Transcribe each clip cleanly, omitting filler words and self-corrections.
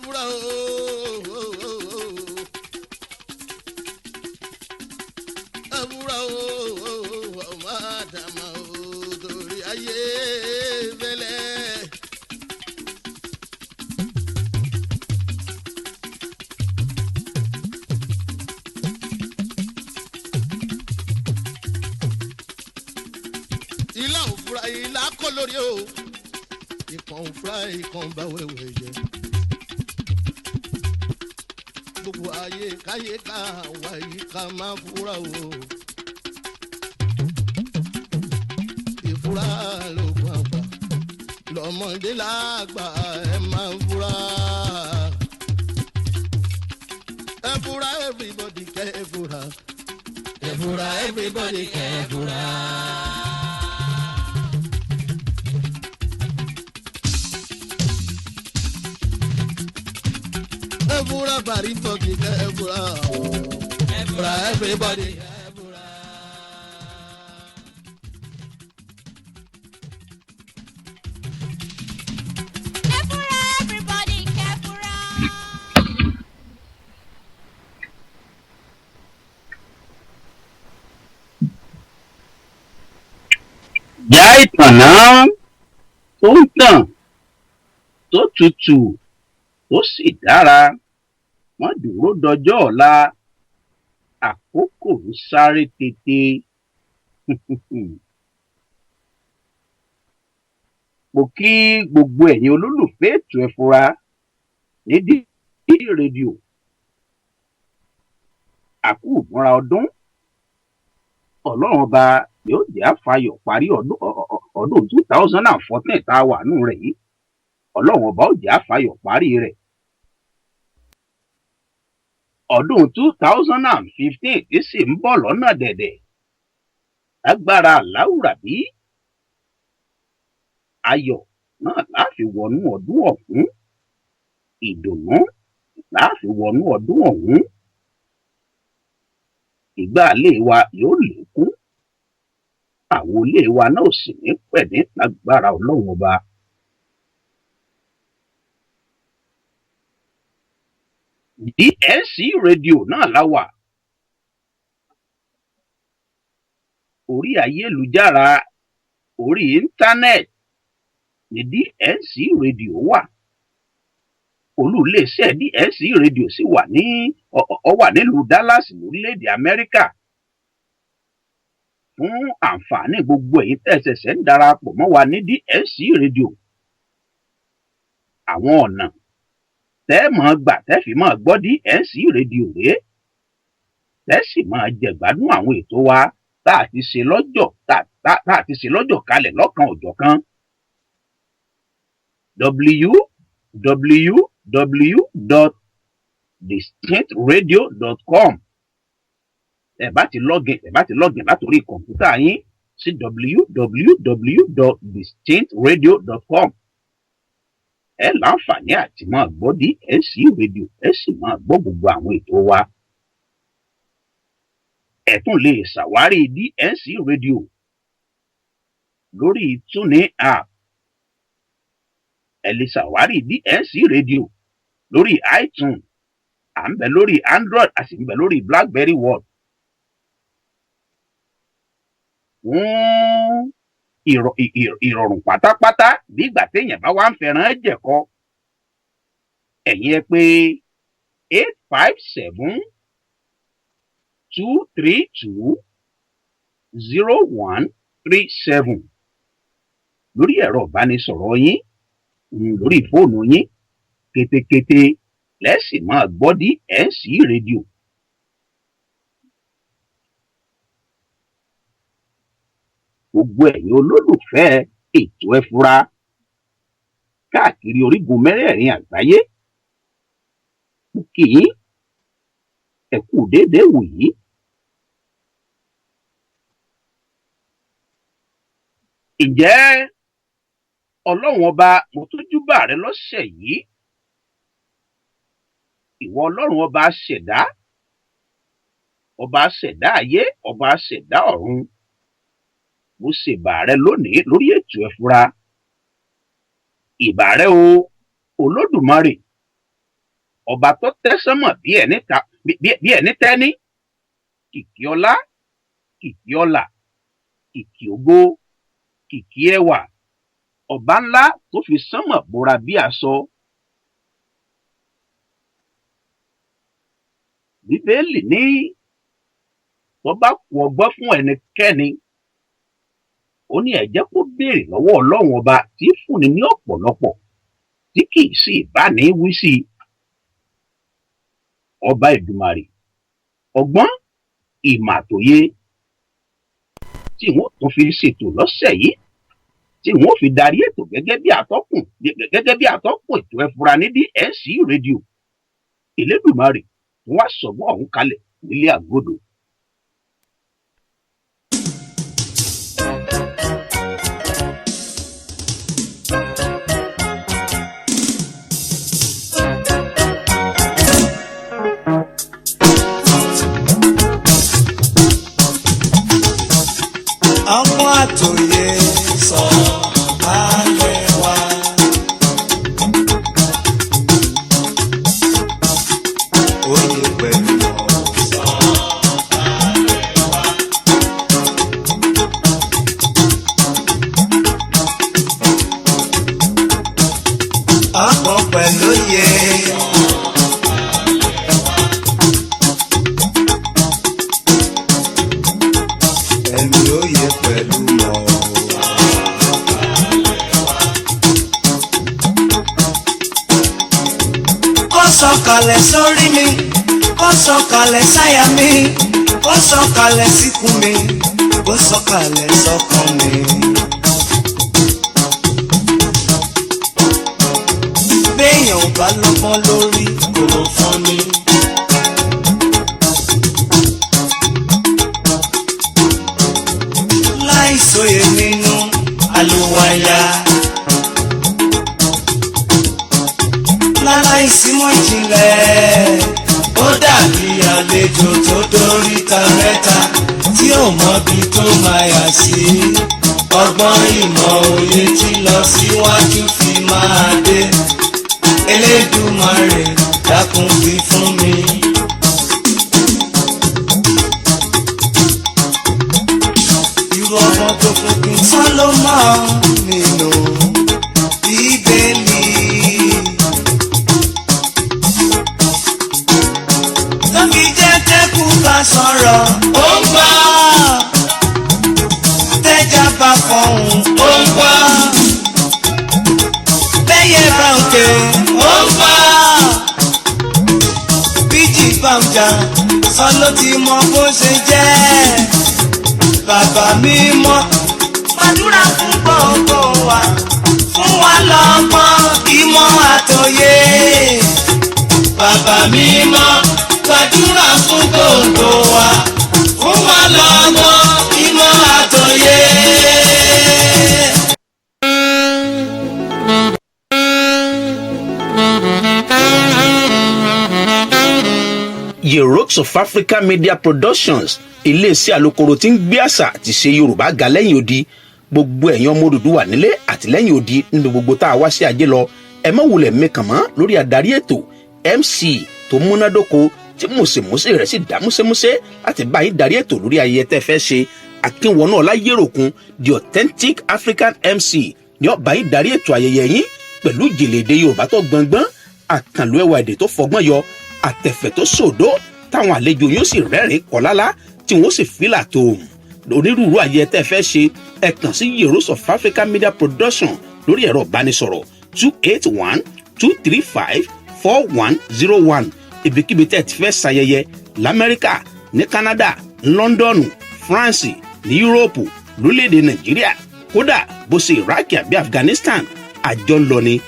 fura o. Fura o ọmọ àdàmà o torí ayé bẹ́lẹ̀. Ilá ò fura ilá kọ́ lórí o. Ìkan ò fura ìkan bá wẹ̀wẹ̀ jẹ. Gbogbo ayé káyé ká wáyé ká máa fura o. Ìfura lóògùn àgbà lọ́mọdé lágbà ẹ máa fura. Ẹ fura everybody kẹ́ ẹ fura. Ẹ fura everybody kẹ́ ẹ fura. Ẹ fura bàrí fọ́ọ̀kì kẹ́ ẹ fura. Ẹ fura everybody. Já ìtànná tó ń tàn tó tutù tó sì dára wọ́n dúró dọjọ́ ọ̀la àkókò ń sáré tètè. Mo kí gbogbo ẹ̀yin olólùfẹ́ ètò ẹ fura ní DD rédíò àkú ìmúra ọdún ọlọ́run ọba yóò jẹ́ àfàyọ̀ parí ọdún 2014 tá a wà nù rẹ̀ yìí ọlọ́run ọba ó jẹ́ àfàyọ̀ parí rẹ̀. Ọdún 2015 tí sì ń bọ̀ lọ́nà dẹ̀dẹ̀ lágbára aláwùrábí ayọ̀ náà láfi wọnú ọdún ọ̀hún ìdùnnú láfi wọnú ọdún ọ̀hún ìgbà ilé wa yóò lékún àwọn ilé wa náà sì ní pẹ̀lú lágbára ọlọ́run ọba. DSC rédíò náà láwà orí ayélujára orí íńtánẹ́ẹ̀tì ní DSC rédíò wà olú-iléeṣẹ́ DSC rédíò sì wà nílùú Dallas lórílẹ̀‐èdè Amẹ́ríkà fún àǹfààní gbogbo èyí tẹ̀sẹ̀sẹ̀ ń darapọ̀ mọ́ wa ní DSC rédíò. Àwọn ọ̀nà tẹ́ mọ̀ gbà tẹ́ fi mọ̀ gbọ́ DSC rédíò rèé tẹ́ sì mọ̀ jẹ̀gbádùn àwọn ètò wa tá a ti ṣe lọ́jọ́ kalẹ̀ lọ́kan òjọ̀kan. www.distinctradio.com ẹ bá ti login látòrí kọ̀ǹpútà yín sí www.distinctradio.com ẹ láǹfààní àti máa gbọ́ DSC rédíò ẹ sì máa gbọ́ gbogbo àwọn ètò wa. Ẹ tún lè ṣàwárí DSC rédíò lórí TuneIn app. Ẹ lè ṣàwárí DSC rédíò lórí iTunes à ń bẹ lórí Android a sì ń bẹ lórí BlackBerry World. Fún ìrọ̀rùn pátápátá bí ìgbà téèyàn bá wá ń fẹ́ràn jẹ̀kọ ẹ̀yin ẹ pé 857-232-0137 lórí ẹ̀rọ ìbánisọ̀rọ̀ yín lórí fóònù yín kétékété lẹ́sìn máa gbọ́ DSC rédíò. Gbogbo ẹ̀yin olólùfẹ́ ètò ẹ fura káàkiri orígun mẹ́rẹ̀ẹ̀rin àgbáyé kí ẹ kú déédéé wòyí. Ǹjẹ́ ọlọ́run ọba mo tún júbà rẹ lọ́sẹ̀ yìí ìwọ ọlọ́run ọba ṣẹ̀dá ayé ọba ṣẹ̀dá ọ̀run mo ṣèbà rẹ lónìí lórí ètò ẹ fura. Ìbà rẹ o Olódùmarè ọba tó tẹ́sánmọ̀ bí ẹni tẹ́ni, kìkì ọlá, kìkì ọlà, kìkì ògo, kìkì ẹwà, ọba ńlá tó fi sánmọ̀ bora bí aṣọ. Bíbélì ní tó bá kù ọgbọ́n fún ẹnikẹ́ni, ó ní ẹ jẹ́ kó béèrè lọ́wọ́ Ọlọ́run ọba tí fúnni ní ọ̀pọ̀lọpọ̀ tí kì í sì bá ní wí sí i. Ọba Èdùmàrè, ọgbọ́n, ìmọ̀ àtòye tí wọ́n tún fi ṣètò lọ́sẹ̀ yìí, tí wọ́n fi darí ètò gẹ́gẹ́ bí atọ́kùn ètò ẹfura ní DNC rédíò. Elédùmarè wọ́n wá sọ̀gbọ́n ọ̀hún kalẹ̀ nílé àgọ́dọ̀. Ọmọ àtòyè sọ ayé wa. Oyè pẹ̀lú sọ ayé wa. Ọmọ pẹ̀lú yẹ. Ẹ̀mí oyè pẹ̀lú mọ́. Kó sọ̀kalẹ̀ sórí mi, kó sọ̀kalẹ̀ sáyà mi, kó sọ̀kalẹ̀ síkùn mi, kó sọ̀kalẹ̀ sọ́kàn mi. Béèyàn ò bá lọ́gbọ́n lórí kò fún mi. Láìsòye nínú àlùwàyà, láláìsímọ̀ ìjìnlẹ̀, ó dàbí àlejò tó dóríta mẹ́ta tí ò mọbi tó máa yà sí. Ọgbọ́n ìmọ̀ òye tí lọ síwájú fi máa dé. Elédùmarè dákun fi fún mi. Ọmọ tó fòpin tán ló mọ̀ nínú Bíbélì. Tó fi jẹ́ tẹ́kù bá sọ̀rọ̀, ó ń gbọ́. Tẹ́jà bá fọ̀hún, ó ń gbọ́. Bẹ́yẹ bá ń ké, ó ń gbọ́. Bíjì bá ń jà, sọ ló ti mọ bó ṣe jẹ́. Bàbá mímọ́, gbàdúrà fún gbogbo wa, fún wa lọ́gbọ́n, ìmọ̀ àtòyé. Bàbá mímọ́, gbàdúrà fún gbogbo wa, fún wa lọ́gbọ́n, ìmọ̀ àtòyé. Rocks of Africa Media Productions, iléeṣẹ́ alukoro tí ń gbé àṣà àti ṣe Yorùbá ga lẹ́yìn odi. Gbogbo ẹ̀yin ọmọ Odùduwà nílé àti lẹ́yìn odi nínú gbogbo tá a wá sí ajé lọ. Ẹ má wulẹ̀ mẹ́kàn mọ́ lórí adarí ètò MC tó múnádóko tí mùsèmùsè rẹ̀ sì dá músẹ́músẹ́ láti bá yín darí ètò lórí ayẹyẹ tẹ́ fẹ́ ṣe. Akínwọnú Ọláyéròkun, the authentic African MC, ni ó bá yín darí ètò ayẹyẹ yín pẹ̀lú ìjìnlẹ̀ èdè Yorùbá tó gbọngbọ́n, àkànlò ẹwà èdè tó fọgbọ́n yọ, àtẹ̀fẹ̀ tó sòdó, táwọn àlejò yóò sì rẹ́rìn kọ́lálá tí wọ́n sì fìlà tó onírúurú ayẹyẹ tẹ́ fẹ́ ṣe. Ẹ kàn sí Rocks of Africa Media Production lórí ẹ̀rọ ìbánisọ̀rọ̀ 281-235-4101. Ibikíbi tẹ́ ti fẹ́ ṣayẹyẹ l'Amẹ́ríkà, ní Canada, London, France, ní Europe, lórílẹ̀‐èdè Nàìjíríà, kódà bó ṣe Iraq àbí Afghanistan, àjọ ń lọ ni.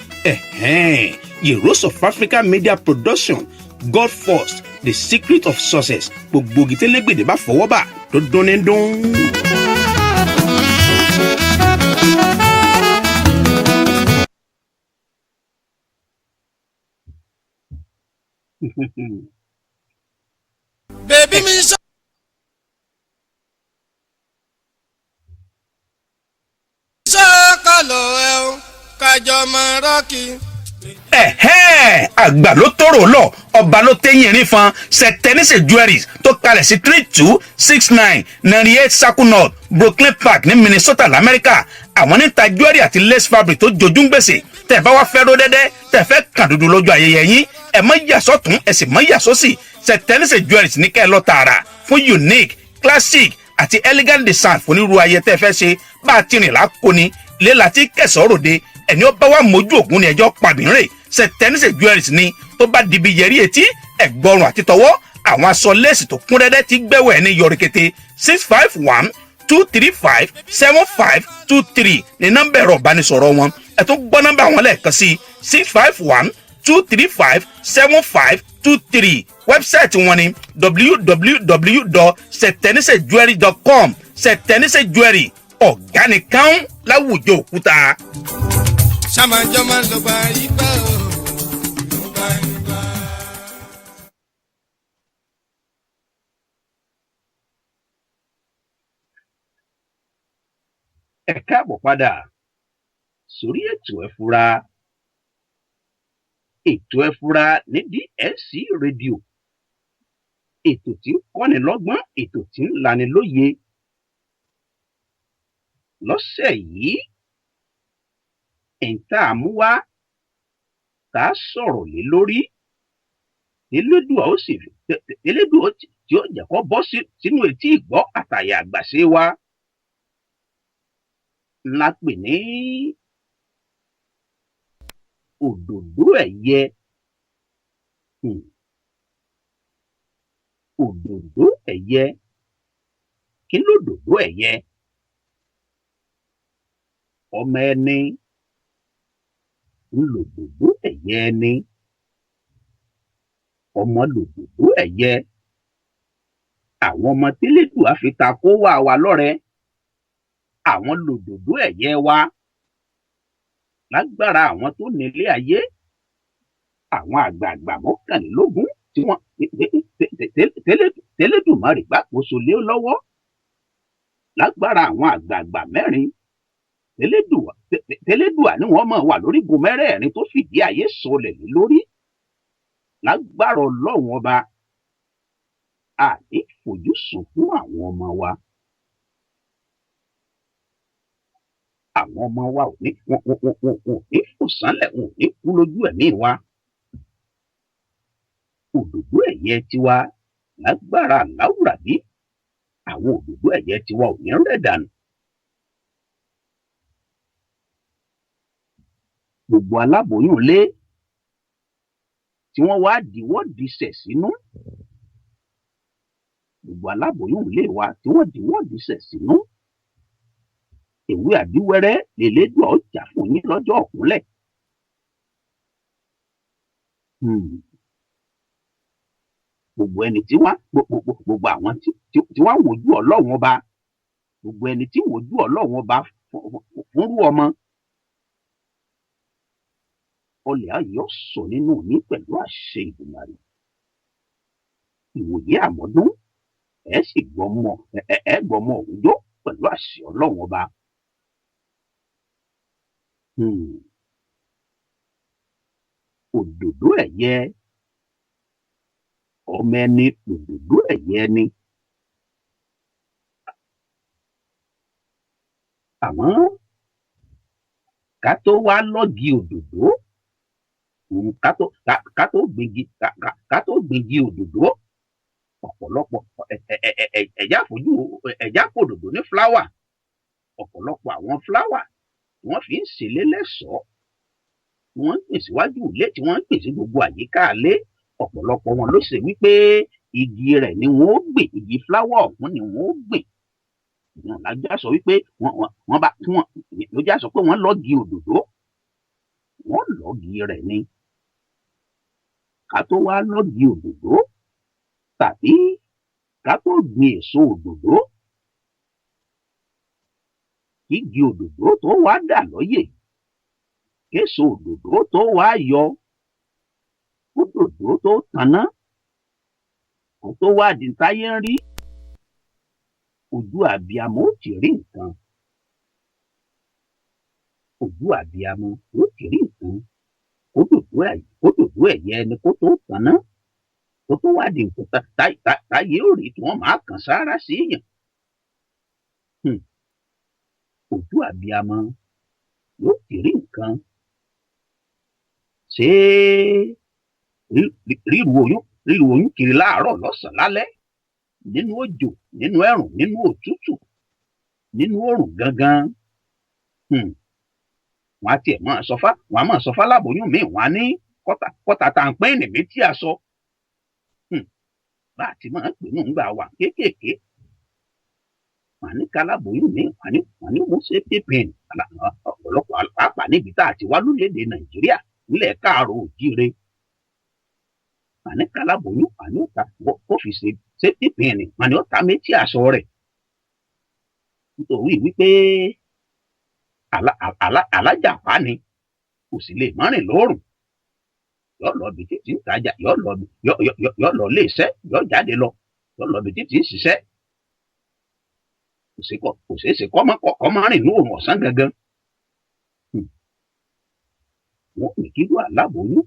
Rocks of Africa Media Production, God first, the secret of success. Gbogbo gitelegbede bá fọwọ́ bà tó dún ní dún. Baby mi sọ. Sọ́kàlọ̀ ẹ̀ o, kájọ máa rọ́ọ̀kì. àgbà ló tóró lọ ọba ló téyìn erin fan Sẹ̀tẹ́nísè jewelries tó kalẹ̀ sí 3269 98 Circle North Brooklyn Park ní Minnesota lamẹ́ríkà. àwọn níta jewelry àti lace fabric tó jojú ń gbèsè. tẹ́ bá wá fẹ́ ró dẹ́dẹ́ tẹ́ fẹ́ kàn dúdú lọ́jọ́ ayẹyẹ yín ẹ má yà sọ́tún ẹ sì má yà sósì. Sẹ̀tẹ́nísè jewelries ní kẹ́ ẹ lọ tààrà fún unique classic àti elegant design fún onírú ayẹyẹ tẹ́ fẹ́ ṣe. bá a ti rìn lákòóní ilé láti kẹsàn-án ròde ẹni ó bá wà mójú ògún ni ẹjọ́ pàbínrè. Sẹ̀tẹ́nísè jewelries ni tó bá dibi yẹrí etí ẹ̀gbọ́rùn àti tọwọ́ àwọn aṣọ léèsì tó kún dẹ́dẹ́ ti gbẹ́wọ̀ ẹni yọrìkété 651-235-7523 ní nọ́mbà ẹ̀rọ ìbánisọ̀rọ̀ wọn. ẹ tún gbọ́ nọ́mbà wọn lẹ́ẹ̀kan sí 651-235-7523. wẹ́bsáìtì wọn ni www.settenisejewelry.com. Sẹ̀tẹ́nísè jewelry ọ̀gá nìkan láwùjọ òkúta. Ṣàmàjọ́ máa ń lọ gba ibà o. Lọ gba ibà. ẹ káàbọ̀ padà sórí ètò ẹ fura. ètò ẹ fura ní DSC rédíò. ètò tí ń kọ́ni lọ́gbọ́n, ètò tí ń lani lóye. lọ́sẹ̀ yìí ẹ̀ǹtà àmúwá tá a sọ̀rọ̀ lé lórí elédùà ó sì elédùà tí ó jẹ́ kó bọ́ sínú etí ìgbọ́ àtàyà àgbàṣe wa la pè ní òdòdó ẹ̀yẹ. òdòdó ẹ̀yẹ kí lódòdó ẹ̀yẹ? ọmọ ẹni ńlòdòdó ẹ̀yẹ ẹni. ọmọ lòdòdó ẹ̀yẹ. àwọn ọmọ tẹ́lẹ̀dùà fi ta kó wà wá lọ́rẹ. àwọn lòdòdó ẹ̀yẹ wa lágbára àwọn tó nílé ayé. àwọn àgbààgbà mọ́kànlélógún tí wọ́n tẹ́lẹ̀dùmarè gbàkóso lé lọ́wọ́. lágbára àwọn àgbààgbà mẹ́rin tẹ́lẹ̀dùà ni wọ́n máa wà lórígun mẹ́rẹ̀ẹ̀rin tó fìdí ayé sọlẹ̀ lé lórí. lágbára Ọlọ́run ọba àní fojúsùn fún àwọn ọmọ wa. àwọn ọmọ wa ò ní fò sánlẹ̀, wọn ò ní kú lójú ẹ̀mí wa. òdòdó ẹ̀yẹ tiwa lágbára láwùrábí àwọn òdòdó ẹ̀yẹ tiwa ò ní rẹ̀ dànù. gbogbo aláboyún lé tí wọ́n wá dìwọ́ disẹ̀ sínú. gbogbo aláboyún lé wa tí wọ́n dìwọ́ disẹ̀ sínú. èwe àdíwẹ́rẹ́ lèlédùà ó jà fún yín lọ́jọ́ ọ̀kúnlẹ̀. gbogbo ẹni tí wọ́n gbogbo àwọn tí wọ́n wojú Ọlọ́run ọba, gbogbo ẹni tí wojú Ọlọ́run ọba fúnrú ọmọ, ọlẹ̀ ayọ̀ sọ nínú yín pẹ̀lú àṣẹ Ìdùmarè. ìwòye àmọ́dún ẹ sì gbọ́mọ òwújọ́ pẹ̀lú àṣẹ Ọlọ́run ọba. òdòdó ẹ̀yẹ ọmọ ẹni òdòdó ẹ̀yẹ ni. àmọ́ ká tó wá lọ́gi òdòdó, ká tó gbégi òdòdó, ọ̀pọ̀lọpọ̀ ẹ̀já òdòdó ní fúláwà. ọ̀pọ̀lọpọ̀ àwọn fúláwà wọ́n fi ń ṣèlé lẹ́ṣọ̀ọ́, wọ́n ń pè síwájú ilé tí wọ́n ń pè sí gbogbo àyíká ilé. ọ̀pọ̀lọpọ̀ wọn ló ṣe wípé igi rẹ̀ ni wọ́n ó gbìn, igi fúláwà ọ̀hún ni wọ́n ó gbìn. wọn lájá sọ wípé lójá sọ pé wọ́n lọ́gi òdòdó, wọ́n lọ́gi rẹ̀ ni. ká tó wá lọ́gi òdòdó tàbí ká tó gbin èso òdòdó, kígi òdòdó tó wá dà lọ́yè, késo òdòdó tó wá yọ, òdòdó tó tanná, kó tó wá di táyé ń rí. ojú àbíamọ ó ti rí nǹkan. ojú àbíamọ ó ti rí nǹkan. kó dòdò ẹ̀yẹ ẹni kó tó tàn ná tó tó wá di nǹkan táyé ò rí tí wọ́n máa kàn sáárá sí èèyàn. Ojú àbíamọ yóò ti rí nǹkan. Ṣé ríru oyún kiri láàárọ̀ lọ́sàn-án lálẹ́ nínú òjò nínú ẹ̀rùn nínú òtútù nínú òrùn gangan. Wọ́n á tiẹ̀ máa sọ fáláboyún míì wọ́n á ní kọ́ta tá à ń pín ní méjì aṣọ. Bá a ti máa ń pè ní ìgbà wà kéékèèké. Wọ́n á ní káláboyún míì wọ́n ní mo ṣe pépìn ọ̀pọ̀lọpọ̀ pàápàá níbi tá a ti wá lórílẹ̀‐èdè Nàìjíríà nílẹ̀ káàárọ̀ òjíire. Wọ́n á ní káláboyún wọ́n á ní ọ̀tá kó fi ṣe pépìn ni wọ́n á ní ọ̀tá méjì aṣọ rẹ̀. Nítorí wípé alájàpá ni kò sì lè mọ́rìn lóòrùn. Yọ́ lọ bí títí ń tajà yọ́ lọ lé iṣẹ́ yọ́ jáde lọ yọ́ lọ bí títí ń ṣiṣẹ́. Kò ṣeé ṣe kọ́ mọ́rìn lóòrùn ọ̀sán gangan. Wọ́n ní kí ló aláboyún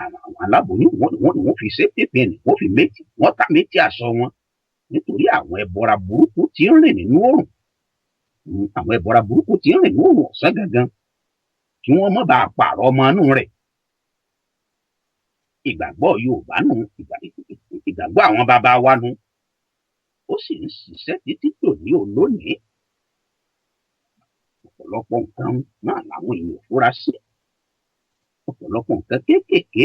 àwọn aláboyún wọ́n fi ṣe pépè ní wọ́n fi wọ́n ta méjì aṣọ wọn nítorí àwọn ẹbọra burúkú tí ń rìn nínú òòrùn. Àwọn ẹbọra burúkú tí ń rìn nínú òòrùn ọ̀sán gangan kí wọ́n má bàa pààrọ̀ ọmọ inú rẹ̀. Ìgbàgbọ́ Yorùbá nù, ìgbàgbọ́ àwọn bàbá wa nù, ó sì ń ṣiṣẹ́ títí tòní olónìí. Ọ̀pọ̀lọpọ̀ nǹkan náà làwọn èèyàn fura sí. Ọ̀pọ̀lọpọ̀ nǹkan kéékèèké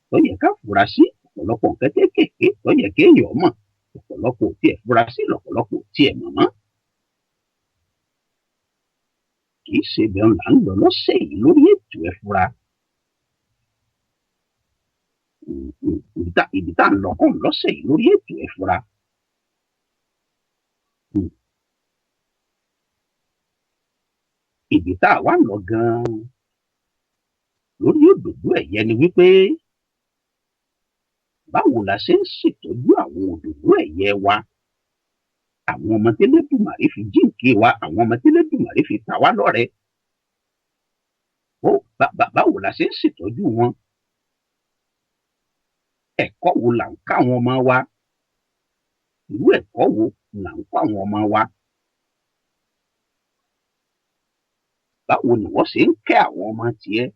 tó yẹ ká fura sí, ọ̀pọ̀lọpọ̀ nǹkan kéékèèké tó yẹ kéèyàn mọ̀, ọ̀pọ̀lọpọ̀ ò tiẹ̀ fura sí, lọ́pọ̀lọpọ̀ ò tiẹ̀ mọ̀ mọ́. Kì í ṣe bẹ́ẹ̀ là ń lọ lọ́sẹ̀ yìí lórí ètò ẹ fura. Ibi tá à ń lọ kàn lọ́sẹ̀ yìí lórí ètò ẹ fura. Ibi tá a wá lọ gan-an lórí òdòdó ẹ̀yẹ ni wípé báwo la ṣe ń ṣètọ́jú àwọn òdòdó ẹ̀yẹ wa, àwọn ọmọ tẹ́lẹ̀dùmarè fi jíǹkí wa, àwọn ọmọ tẹ́lẹ̀dùmarè fi ta wá lọ́rẹ. Báwo la ṣe ń ṣètọ́jú wọn? Ẹ̀kọ́ wo là ń kọ́ àwọn ọmọ wa? Irú ẹ̀kọ́ wo là ń kọ́ àwọn ọmọ wa? Báwo ni wọ́n ṣe ń kẹ́ àwọn ọmọ tiẹ̀?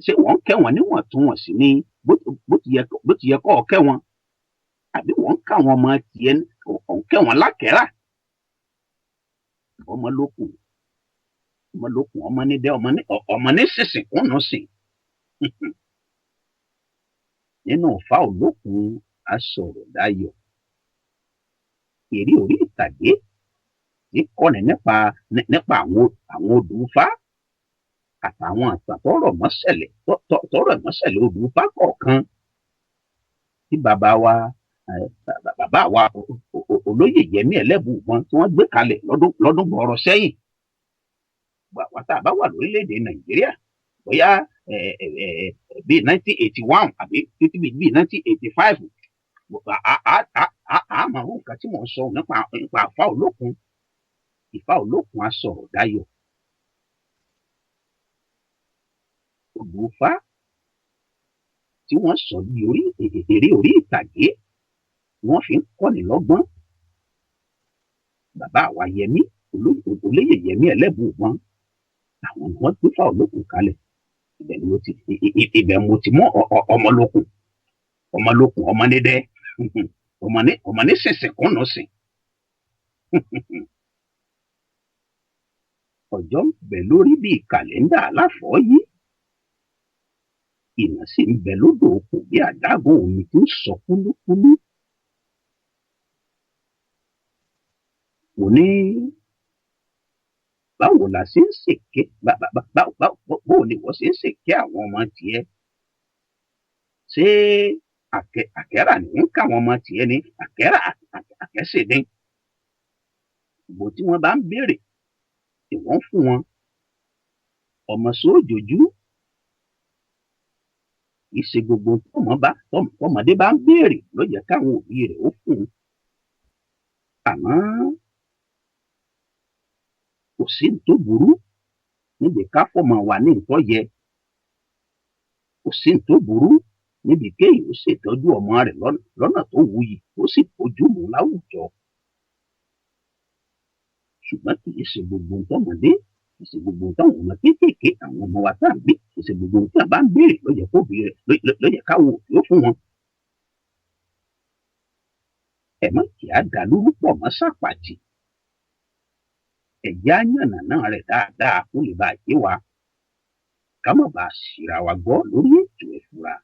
Ṣé wọ́n ń kẹ́ wọn níwọ̀ntúnwọ̀nsì ni bó ti yẹ kọ́ ọ kẹ́ wọn? Àbí wọ́n ń kẹ́ àwọn ọmọ tiẹ̀ ń kẹ́ wọn lákẹ́rà? Ọmọ lókun ọmọ ní dẹ́ ọmọ ní sísìn kúnnù sìn. Nínú Ọ̀fà Olókun Asọ̀rọ̀ Dayọ̀, eré orí ìtàgé tí kọ́ni nípa àwọn odù Ifá àtàwọn àṣà tọ́rọ̀ mọ́ṣẹ̀lẹ̀ odù Ifá kọ̀ọ̀kan tí bàbá wa olóyè Yẹmí Ẹlẹ́bùúbọn tí wọ́n gbé kalẹ̀ lọ́dún gbọọrọ sẹ́yìn. Wà tá a bá wà lórílẹ̀‐èdè Nàìjíríà bóyá bíi 1981 àbí títí bíi 1985 àmọ́ nǹkan tí mò ń sọ nípa Ọ̀fà Olókun. Ọ̀fà Olókun Asọ̀rọ̀ Dayọ̀, odù Ifá tí wọ́n sọ di eré orí ìtàgé wọ́n fi ń kọ́ni lọ́gbọ́n. Bàbá wa Yẹmí olóyè Yẹmí Ẹlẹ́bùúbọn àwọn ni wọ́n gbé Ọ̀fà Olókun kalẹ̀. Ibẹ̀ mo ti mú ọmọlókun ọmọ ní dẹ́ ọmọ ní sísìn kúnnù sìn. Ọjọ́ ń bẹ lórí bíi kàlẹ́ndà aláfọ̀ọ́yí, ìnà sì ń bẹ lódò òkun bí àdágún omi tó ń sọ kúlúkúlú. Mo ní báwo la ṣe ń ṣèké báwo ni wọ́n ṣe ń ṣèké àwọn ọmọ tiẹ̀? Ṣé àkẹ́rà ni ń ká àwọn ọmọ tiẹ̀ ní àkẹ́ṣèdè? Ìbò tí wọ́n bá ń béèrè tí wọ́n fún wọn ọmọ sóòjòjú. Kì í ṣe gbogbo tọmọdé bá ń béèrè ló yẹ káwọn òbí rẹ̀ ó fún un. Àmọ́ kò sí tó burú níbi ká fọmọ wa ní nǹkan yẹ kò sí tó burú níbi kéèyàn ó ṣètọ́jú ọmọ rẹ̀ lọ́nà tó wuyì ó sì bójúmu láwùjọ ṣùgbọ́n kì í ṣe gbogbo tọmọdé kì í ṣe gbogbo táwọn ọmọ kéékèèké àwọn ọmọ wa tá à ń gbé kì í ṣe gbogbo tí a bá ń béèrè ló yẹ kó béèrè ló yẹ káwọ yóò fún wọn. ẹ má kí á dá lúrú pọ̀ mọ́ sàpàtì ẹ̀jẹ̀ á yànnàná rẹ̀ dáadáa kó lè bá yé wa ká má bàa ṣìra wa gbọ́ lórí ètò ẹ̀fúra.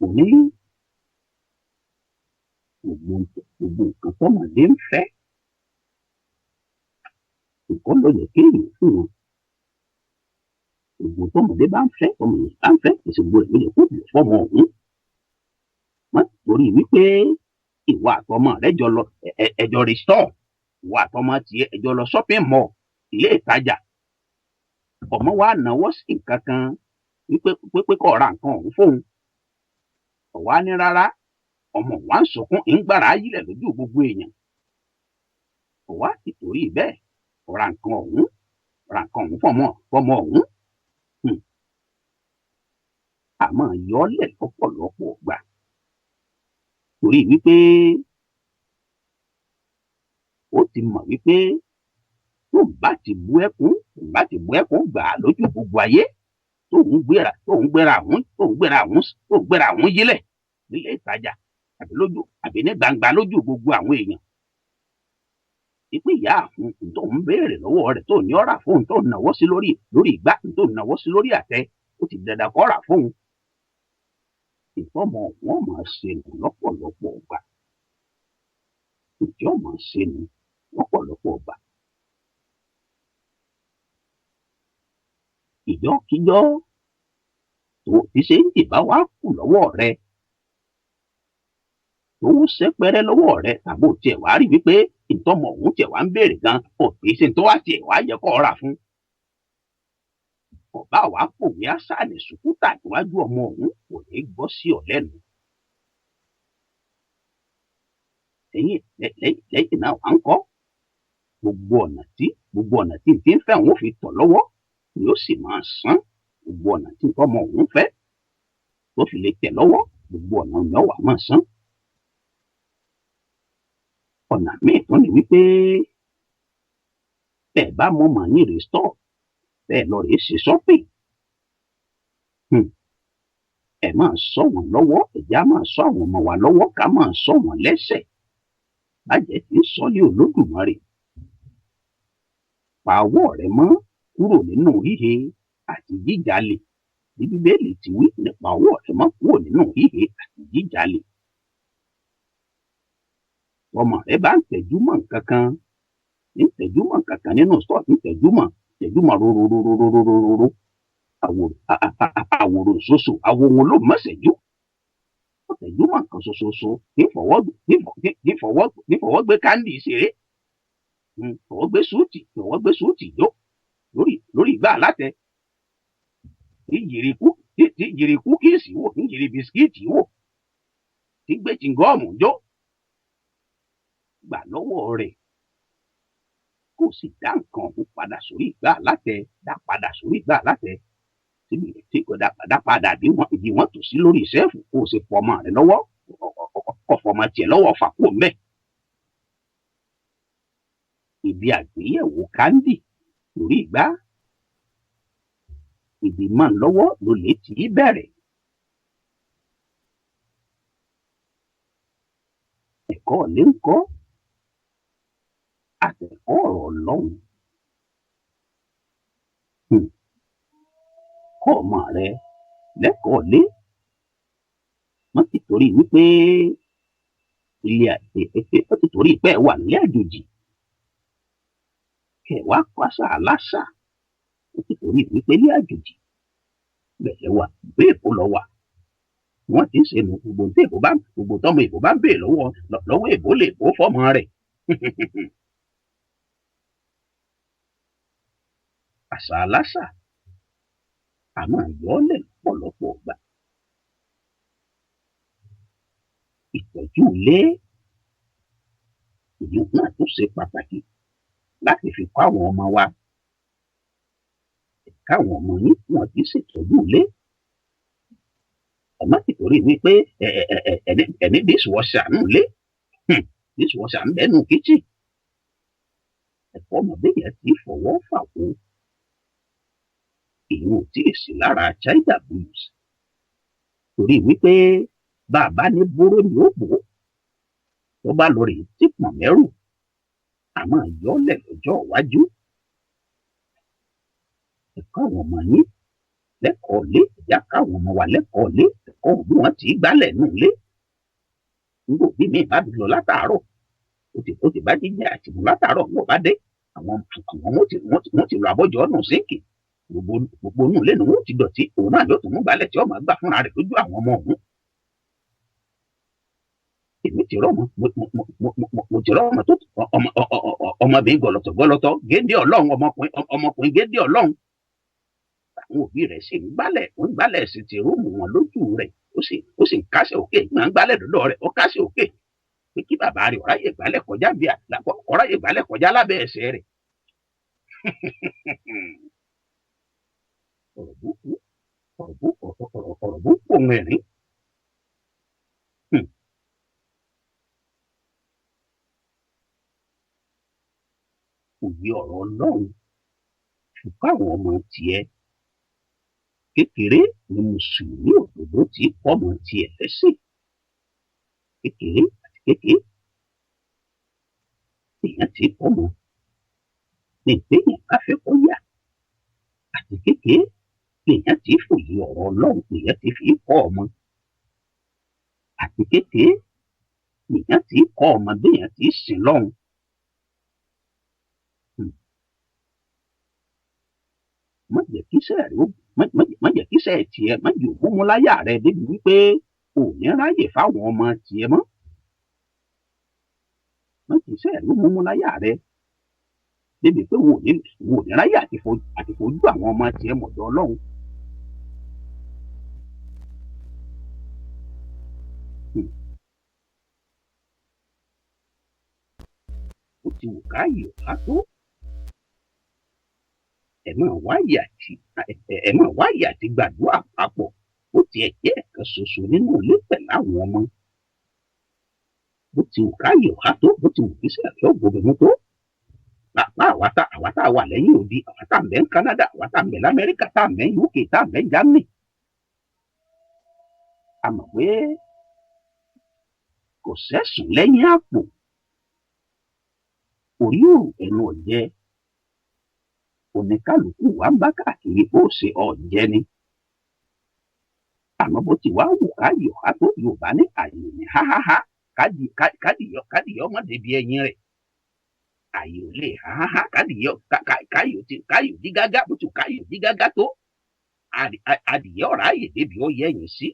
òní gbogbo nǹkan tọmọdé ń fẹ́ nǹkan ló yẹ kéèyàn fún wọn gbogbo tọmọdé bá ń fẹ́ tọmọdé bá ń fẹ́ èsì gbogbo rẹ̀ ló yẹ kó bìí fọmọ ọ̀hún wọn torí wípé ìwà àtọmọ rẹ jọ lọ ẹjọ rìstọọ ìwà àtọmọ tiẹ̀ ẹjọ lọ shopping mall ilé ìtajà ọmọ wa náwó sí nǹkan kan wípé kó ra nǹkan ọ̀hún fóun ọwá ní rárá ọmọ wa ń sọkún ń gbára ayílẹ̀ lójú gbogbo èèyàn ọwá ti torí bẹ́ẹ̀ ra nǹkan ọ̀hún fọmọ ọ̀hún àmọ́ yọọlẹ lọ́pọ̀lọpọ̀ gbà torí wípé ó ti mọ̀ wípé tóun bá ti bú ẹkún gbà á lójú gbogbo ayé tóun gbéra àwọn yílẹ̀ nílé ìtajà àbí ní gbangba lójú gbogbo àwọn èèyàn ìpín ìyá àwọn tó ń béèrè lọ́wọ́ rẹ̀ tó ní ọ̀rà fóun tó náwó sí lórí ìgbà tó náwó sí lórí àtẹ ó ti dandan kọ́ rà fóun ìfọmọ wọn máa ṣe nù lọ́pọ̀lọpọ̀ ọgbà ìjọ máa ṣe nù lọ́pọ̀lọpọ̀ ọgbà ìjọkíjọ tó ti ṣe ń dìbà wá kù lọ́wọ́ rẹ tó ń ṣẹpẹrẹ lọ́wọ́ rẹ tàbí ò tiẹ̀ wá rí wípé ìtọ́mọ ọ̀hún tiẹ̀ wá ń béèrè gan ò kì í ṣe tó wá tiẹ̀ wá yẹ kó rà fún ọba wa pòwé àṣàlẹ̀ sùkúta níwájú ọmọ ọ̀hún kò ní gbọ́ sí ọ lẹ́nu lẹ́yìn náà wà ń kọ́ gbogbo ọ̀nà tí n ti ń fẹ́ òun fi tọ̀ lọ́wọ́ ni ó sì máa san gbogbo ọ̀nà tí ọmọ òun fẹ́ tó fi lè tẹ̀ lọ́wọ́ gbogbo ọ̀nà ni ó wà máa san ọ̀nà míì tó ní wípé tẹ̀ bá mọ̀ mà ní rìstọ̀ tẹ̀ lọ rèé ṣe shopping ẹ máa sọ wọn lọ́wọ́ ẹ̀já máa sọ àwọn ọmọ wa lọ́wọ́ ká máa sọ wọn lẹ́sẹ̀ bàjẹ́ tí ń sọ ní Olódùmarè pa ọwọ́ rẹ mọ́ kúrò nínú híhe àti jíjalè bí Bíbélì ti wí nípa ọwọ́ rẹ mọ́ kúrò nínú híhe àti jíjalè ọmọ rẹ bá ń tẹjú mọ́ nǹkan kan nínú stọọ ń tẹjú mọ́ rororororororo àwòrán ṣoṣo àwọn ohun ló mọ̀ṣẹ́jú ọ̀tẹ̀jú mọ̀ nǹkan ṣoṣoṣo ní fọwọ́ gbé káńdì ṣeré fọwọ́ gbé súùtì jó lórí ìgbà látẹ tí jìrì kúkìsì wò tí jìrì bisikíìtì wò tí gbé chingọ́ọ̀mù jó gbà lọ́wọ́ rẹ̀ kó sì dá nǹkan ọ̀hún padà sórí ìgbà látẹ tí kò dá padà bí wọ́n tò sí lórí ṣẹ́ẹ̀fù kó o ṣe fọmọ rẹ lọ́wọ́ ọ̀fọ̀mọ tiẹ̀ lọ́wọ́ fàkó mẹ́. Ibi àgbéyẹ̀wò káńdì lórí ìgbà ìgbìmọ̀ lọ́wọ́ ló lè tì í bẹ̀rẹ̀. Ẹ̀kọ́ lè ń kọ́ àtẹ̀kọ́ ọ̀rọ̀ Ọlọ́run. Kọ́ ọmọ rẹ lẹ́kọ̀ọ́ lé wọ́n ti torí wípé wọ́n ti torí pé wà nílé àjòjì kẹwàá pàṣà aláṣà wọ́n ti torí wípé ní àjòjì bẹ̀rẹ̀ wà gbé èkó lọ wà wọ́n ti ń ṣe nu gbogbo tọ́mọ èbó bá ń bèè lọ́wọ́ èbó lè bó fọ́mọ rẹ̀ àṣà aláṣà àmọ́ àyọ́lẹ̀ lọ́pọ̀lọpọ̀ gbà. Ìtọ́jú ilé ìlú náà tó ṣe pàtàkì láti fi kọ́ àwọn ọmọ wa káwọn ọmọ yín wọn kì í ṣètọ́jú ilé. Ọmọ ti torí wípé ẹni dishwasher nù lé dishwasher ń bẹ́nu kitchen. Ẹ̀kọ́ ọmọdé yẹn ti fọwọ́ fà wó. Ìyẹn ò tí ì sí lára child abuse. Torí wípé bàbá ní bóró ni ó bò ó. Tó bá lọ rè tí pọ̀n mẹ́rù, àmọ́ yọ́lẹ̀ lọ́jọ́ iwájú. Ẹ̀kọ́ àwọn ọmọ yín lẹ́kọ̀ọ́ lé, ìyá káwọn ọmọ wa lẹ́kọ̀ọ́ lé, ẹ̀kọ́ bí wọ́n ti gbálẹ̀ nù lé. Nígbà òbí mi bá lọ látàárọ̀, ó ti bá jíjẹ àtìmú látàárọ̀ nígbà bá dé, àwọn wọ́n ti lọ abọ́jọ́ nù sínkì. Gbogbo inú ilé ni wọ́n ti dọ̀tí, òun náà yóò tún mú gbálẹ̀ tí ó máa gbà fúnra rẹ̀ lójú àwọn ọmọ òun. Èmi ti rọ́mọ, mo ti rọ́mọ tó ọmọbìnrin gọlọtọ̀ gédé ọlọ́run, ọmọkùnrin gédé ọlọ́run. Àwọn òbí rẹ̀ sì ń gbálẹ̀ sí ti rúùmù wọn lójú rẹ̀, ó sì ń kásẹ̀ òkè, máa ń gbálẹ̀ dọ́dọ̀ rẹ̀, ó kásẹ̀ òkè. Pé kí bàbá rẹ̀ ọ̀ráyè gbálẹ̀ kọjá bí ọ̀ráyè gbálẹ̀ kọjá lábẹ́ ẹsẹ̀ rẹ̀. Ọ̀rọ̀ búkú òun ẹ̀rín. Òye ọ̀rọ̀ ọlọ́run ṣùgbọ́n àwọn ọmọ tiẹ̀ kékeré ni mùsùlùmí òdodo ti kọ́ ọmọ tiẹ̀ lẹ́sìn. Kékeré àti kékeré èèyàn ti kọ́ ọmọ ní ìpéyàn bá fẹ́ kó yà, àti kékeré èèyàn ti fòye ọ̀rọ̀ ọlọ́run èèyàn ti fi kọ́ ọmọ, àti kékeré èèyàn ti kọ́ ọmọ béèyàn ti sìn lọ́hùn. Má jẹ́ kí iṣẹ́ tiẹ̀ má jẹ́ òmùmú láyà rẹ débi wípé ò ní ráyè fáwọn ọmọ tiẹ̀ mọ́. Má jẹ́ iṣẹ́ rẹ òmùmú láyà rẹ débi pé wò ní ráyè àti fojú àwọn ọmọ tiẹ̀ mọ̀dọ̀ ọlọ́run. Ó ti wù káyè ọ̀há tó. Ẹ máa wáyè àti gbàdúrà papọ̀, ó tiẹ̀ jẹ́ ẹ̀kan ṣoṣo nínú ilé pẹ̀lú àwọn ọmọ. Bó ti wù káyè ọ̀há tó, bó ti wù kí sẹ́ẹ̀kì ọ̀gbọ̀gbẹ̀mú tó. Bàbá àwa tá a wà lẹ́yìn odi, àwa tá a bẹ̀ ń Canada, àwa tá a bẹ̀ l'Amẹ́ríkà, tá a bẹ̀ ń UK, tá a bẹ̀ ń Germany. A mọ̀ pé kò sẹ́sùn lẹ́yìn àpò. Orí òrùn ẹnu ọ̀jẹ́. Oníkálukú wa ń bá káàkiri bó ṣe ọ̀jẹ́ ni. Àmọ́ bó ti wá wù káyè ọ̀há tó, Yorùbá ní àyè ní háháhá kádìyẹ ọmọ débi ẹyin rẹ̀. Àyè ò lè háháhá káyò dí gágá, bó ti káyò dí gágá tó. Adìyẹ ọ̀rá àyè débi ó yẹ̀yìn sí.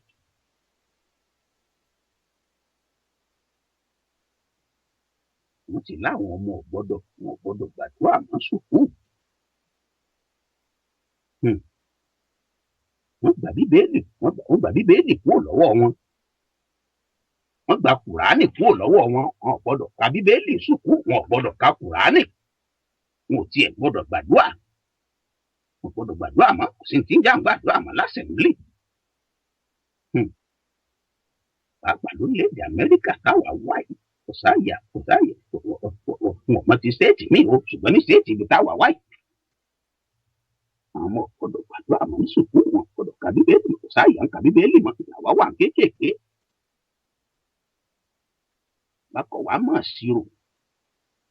Wọ́n ti láwọn ọmọ wọn ò gbọ́dọ̀ gbàdúrà mọ́ sùkúù. Wọ́n gba bíbélì kúrò lọ́wọ́ wọn. Wọ́n gba kùránì kúrò lọ́wọ́ wọn. Wọn ò gbọ́dọ̀ ka bíbélì sùkúù, wọn ò gbọ́dọ̀ ka kùránì. Wọn ò tiẹ̀ gbọ́dọ̀ gbàdúrà. Wọn ò gbọ́dọ̀ gbàdúrà mọ́, kò sí ní tí ń já ń gbàdúrà mọ́ lásẹ̀mílì. Pàápàá lórílẹ̀-èdè Amẹ́ríkà táwa wáyé, kò sáàyè wọn mọ ti stéètì míì o, ṣùgbọ́n ní stéètì ibi táwa wáyé. Àwọn ọmọ ọ̀gbọ́dọ̀ gbàdúrà mọ́ ní sùkúù, wọn ọ̀gbọ́dọ̀ ka bíbélì, kò sáàyè ń ka bíbélì mọ́, àwa wà kéékèèké. Bákọ̀ wá mọ̀ ṣírò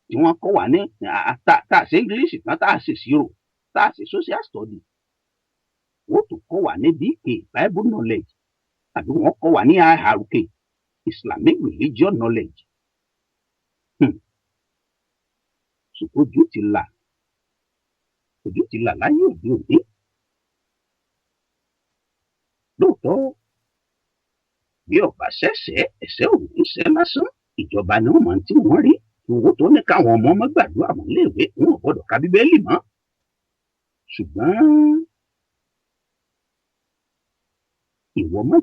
tí wọ́n kọ́ wa ní tá a ṣe English tán, tá a ṣe ṣírò, tá a ṣe social study. Wọ́n tún kọ́ wa ní BK Bible knowledge, tàbí wọ́n kọ́ wa ní IRK Islamic religion knowledge. Ṣùgbọ́n ojú ti là láyé òde òní. Lóòótọ́ bí ọba ṣẹ̀ṣẹ̀ ẹ̀ṣẹ̀ òun iṣẹ́ lásán, ìjọba ni wọ́n máa ń tí wọ́n rí. Owó tó ní káwọn ọmọ gbàdúrà mọ́ léèwé, wọn ò gbọ́dọ̀ ka bíbélì mọ́. Ṣùgbọ́n ìwọ má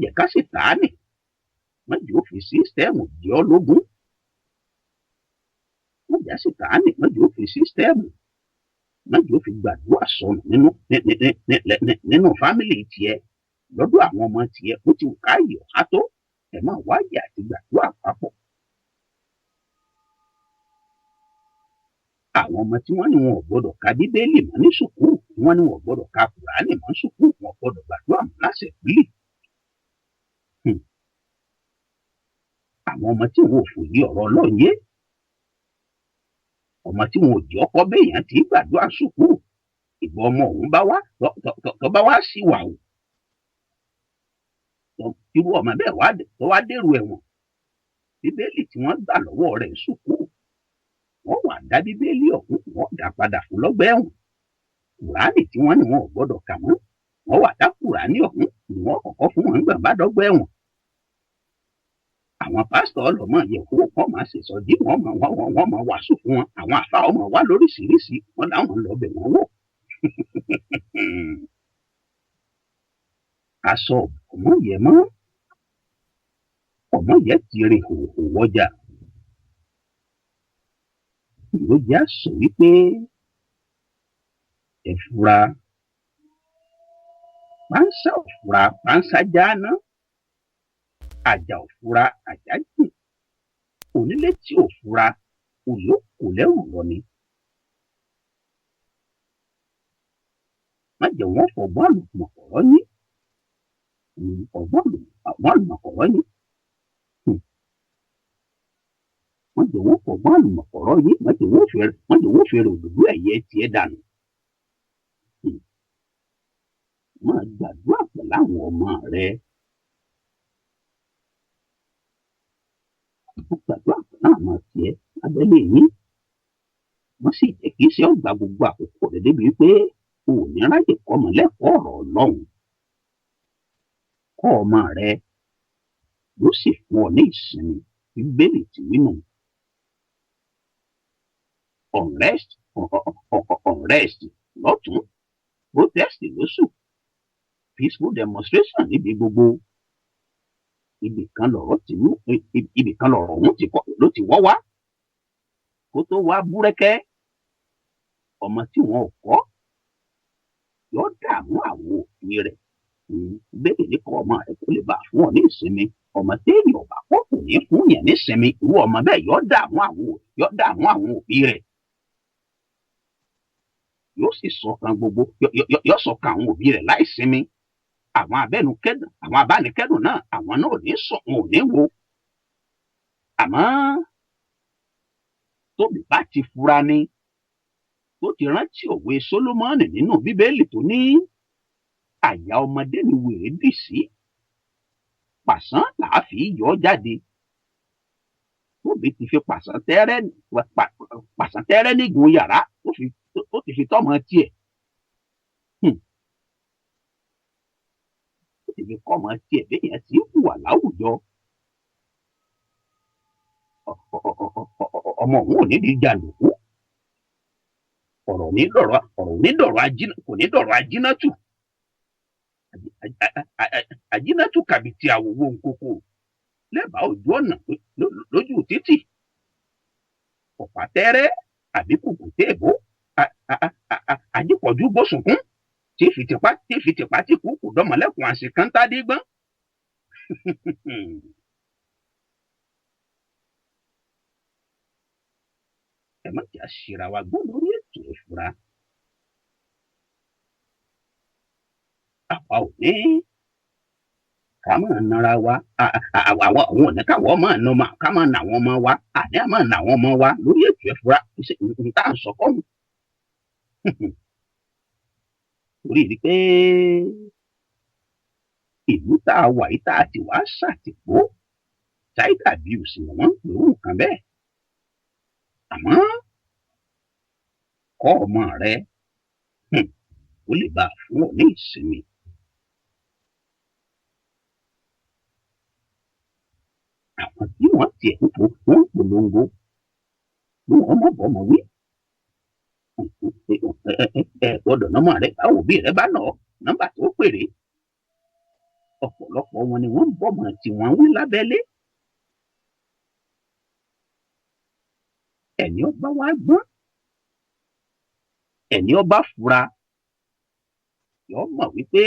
jẹ́ ká sì tàánì, má jẹ́ ó fi sísítẹ́ẹ̀mù jẹ́ ọ lógún. wọ́n jà sí kàánì wọ́n jò fi sísítẹ́ẹ̀mù wọ́n jò fi gbàdúrà sọnù nínú fámìlì tiẹ̀ lọ́dọ̀ àwọn ọmọ tiẹ̀ ó ti ká iyọ̀ á tó ẹ̀ máa wáyé àti gbàdúrà papọ̀. àwọn ọmọ tí wọ́n ní wọn ò gbọ́dọ̀ ka bíbélì mọ́ ní sùkúù tí wọ́n ní wọn ò gbọ́dọ̀ ka kùránì mọ́ sùkúù wọn ò gbọ́dọ̀ gbàdúrà mọ́ lásẹ̀kúlì. àwọn ọmọ tí wọn ò fòye ọ̀rọ̀ Ọlọ́run yé ọmọ tí wọn ò jẹ́ ọkọ béèyàn tí gbàdúrà sùkúù ìgbà ọmọ òun bá wá tó bá wá sí wà o irú ọmọ bẹ́ẹ̀ tó wá dèrò ẹ̀wọ̀n bíbélì tí wọ́n gbà lọ́wọ́ rẹ̀ sùkúù wọ́n wá dá bíbélì ọ̀hún wọ́n dá padà fún lọ́gbà ẹ̀wọ̀n kùránì tí wọ́n ní wọn ò gbọ́dọ̀ kà mọ́ wọ́n wá dá kùránì ọ̀hún ni wọ́n kọ́kọ́ fún wọn gbà bá dọ́gbà ẹ̀wọ̀n. àwọn pásítọ̀ ọlọ́mọ yẹ kó wọ́n máa ṣèṣọ́jí wọ́n máa wàásù fún wọn àwọn àfa ọmọ wa lóríṣiríṣi wọn láwọn lọ bẹ̀ wọ́n wò. aṣọ ọmọ yẹ mọ́ ọmọ yẹ ti rìn hòhò wọjà ló jẹ́ àṣọ wípé ẹ fura pánsá ò fura pánsá jáná àjà ò fura àjà jìn onílé tí ò fura òló kò lẹ́rù lọ ni. má jẹ́ wọ́n fọgbọ́n àlùmọ̀kọ̀rọ̀ yín ọgbọ́n àlùmọ̀kọ̀rọ̀ yín wọ́n jẹ́ wọ́n fọgbọ́n àlùmọ̀kọ̀rọ̀ yín wọ́n jẹ́ wọ́n fèrè òdòdó ẹ̀yẹ tiẹ̀ dànù. máa gbàdúrà pẹ̀lú àwọn ọmọ rẹ. gbàdúrà pẹ̀lú àwọn tiẹ̀ abẹ́lé yín. wọ́n sì jẹ́ kí iṣẹ́ ọgbà gbogbo àkókò rẹ̀ débi pé o ò ní ráyè kọ́ ọmọ lẹ́kọ̀ọ́ ọ̀rọ̀ Ọlọ́run. kọ́ ọmọ rẹ ló sì fún ọ ní ìsinmi bíbélì tí nínú. unrest lọ́tún protest lóṣù peaceful demonstration níbi gbogbo ibì kan lọ̀rọ̀ ọ̀hún ló ti wọ́ wá kó tó wá búrẹ́kẹ́ ọmọ tí wọn ò kọ́ yóò dààmú àwọn òbí rẹ̀ bẹ́ẹ̀ ní kọ́ ọmọ rẹ̀ kó lè bá fún ọ ní ìsinmi ọmọ téèyàn ò bá kọ́ kò ní fún yẹn ní ìsinmi irú ọmọ bẹ́ẹ̀ yóò dààmú àwọn òbí rẹ̀ yóò sì sọkàn gbogbo yóò sọkàn àwọn òbí rẹ̀ láì sinmi àwọn abánikẹ́dùn náà àwọn náà ò ní sọ wọn ò ní wo àmọ́ tóbi bá ti fura ni tó ti rántí òwe Sólómọ́nì nínú bíbélì tó ní àyà ọmọdé ni wèrè dì sí pàṣán làá fi yọ jáde tóbi ti fi pàṣán tẹ́rẹ́ nígun yàrá ó ti fi tọ́mọ tiẹ̀ ó ti fi kọ́mọ tiẹ̀ béèyàn ti ń hùwà láwùjọ ọmọ òun ò ní di jàǹdùkú ọ̀rọ̀ ní dọ̀rọ̀ ajínátù ajínátù kàbìtì àwòwò nkoko lẹ́bàá ojú ọ̀nà lójú títì ọ̀pá tẹ́rẹ́ àbí kùkù téèbó àjípọ̀jù gbósùnkún tí fìtìpá tí kúkú dọ́mọlẹ́kùn àṣekántándígbọ́n. ẹ má jà ṣìra wa gbọ́ lórí ètò ìfura. àwa ò ní ká máa nara wa àwọn ò ní káwọ́ máa nà máa ká máa nà wọ́n ọmọ wa àní à máa nà wọ́n ọmọ wa lórí ètò ìfura nǹkan à ń sọ kọ́hún. torí rí pé ìlú tá a wà yìí tá a ti wá ṣàtìpó child abuse ni wọ́n ń pè ó nǹkan bẹ́ẹ̀. àmọ́ kọ́ ọmọ rẹ ó lè bá a fún ọ ní ìsinmi. àwọn tí wọ́n tiẹ̀ ń polongo bí wọ́n mọ̀ bọ́mọ wí. gbọ́dọ̀ nọ́mọ rẹ báwo bí rẹ bá nà ọ́ nọ́mbà tó péré. ọ̀pọ̀lọpọ̀ wọn ni wọ́n ń bọ́mọ tí wọ́n ń wí lábẹ́lé. ẹni ọba wa gbọ́n ẹni ọba fura yọ mọ̀ wípé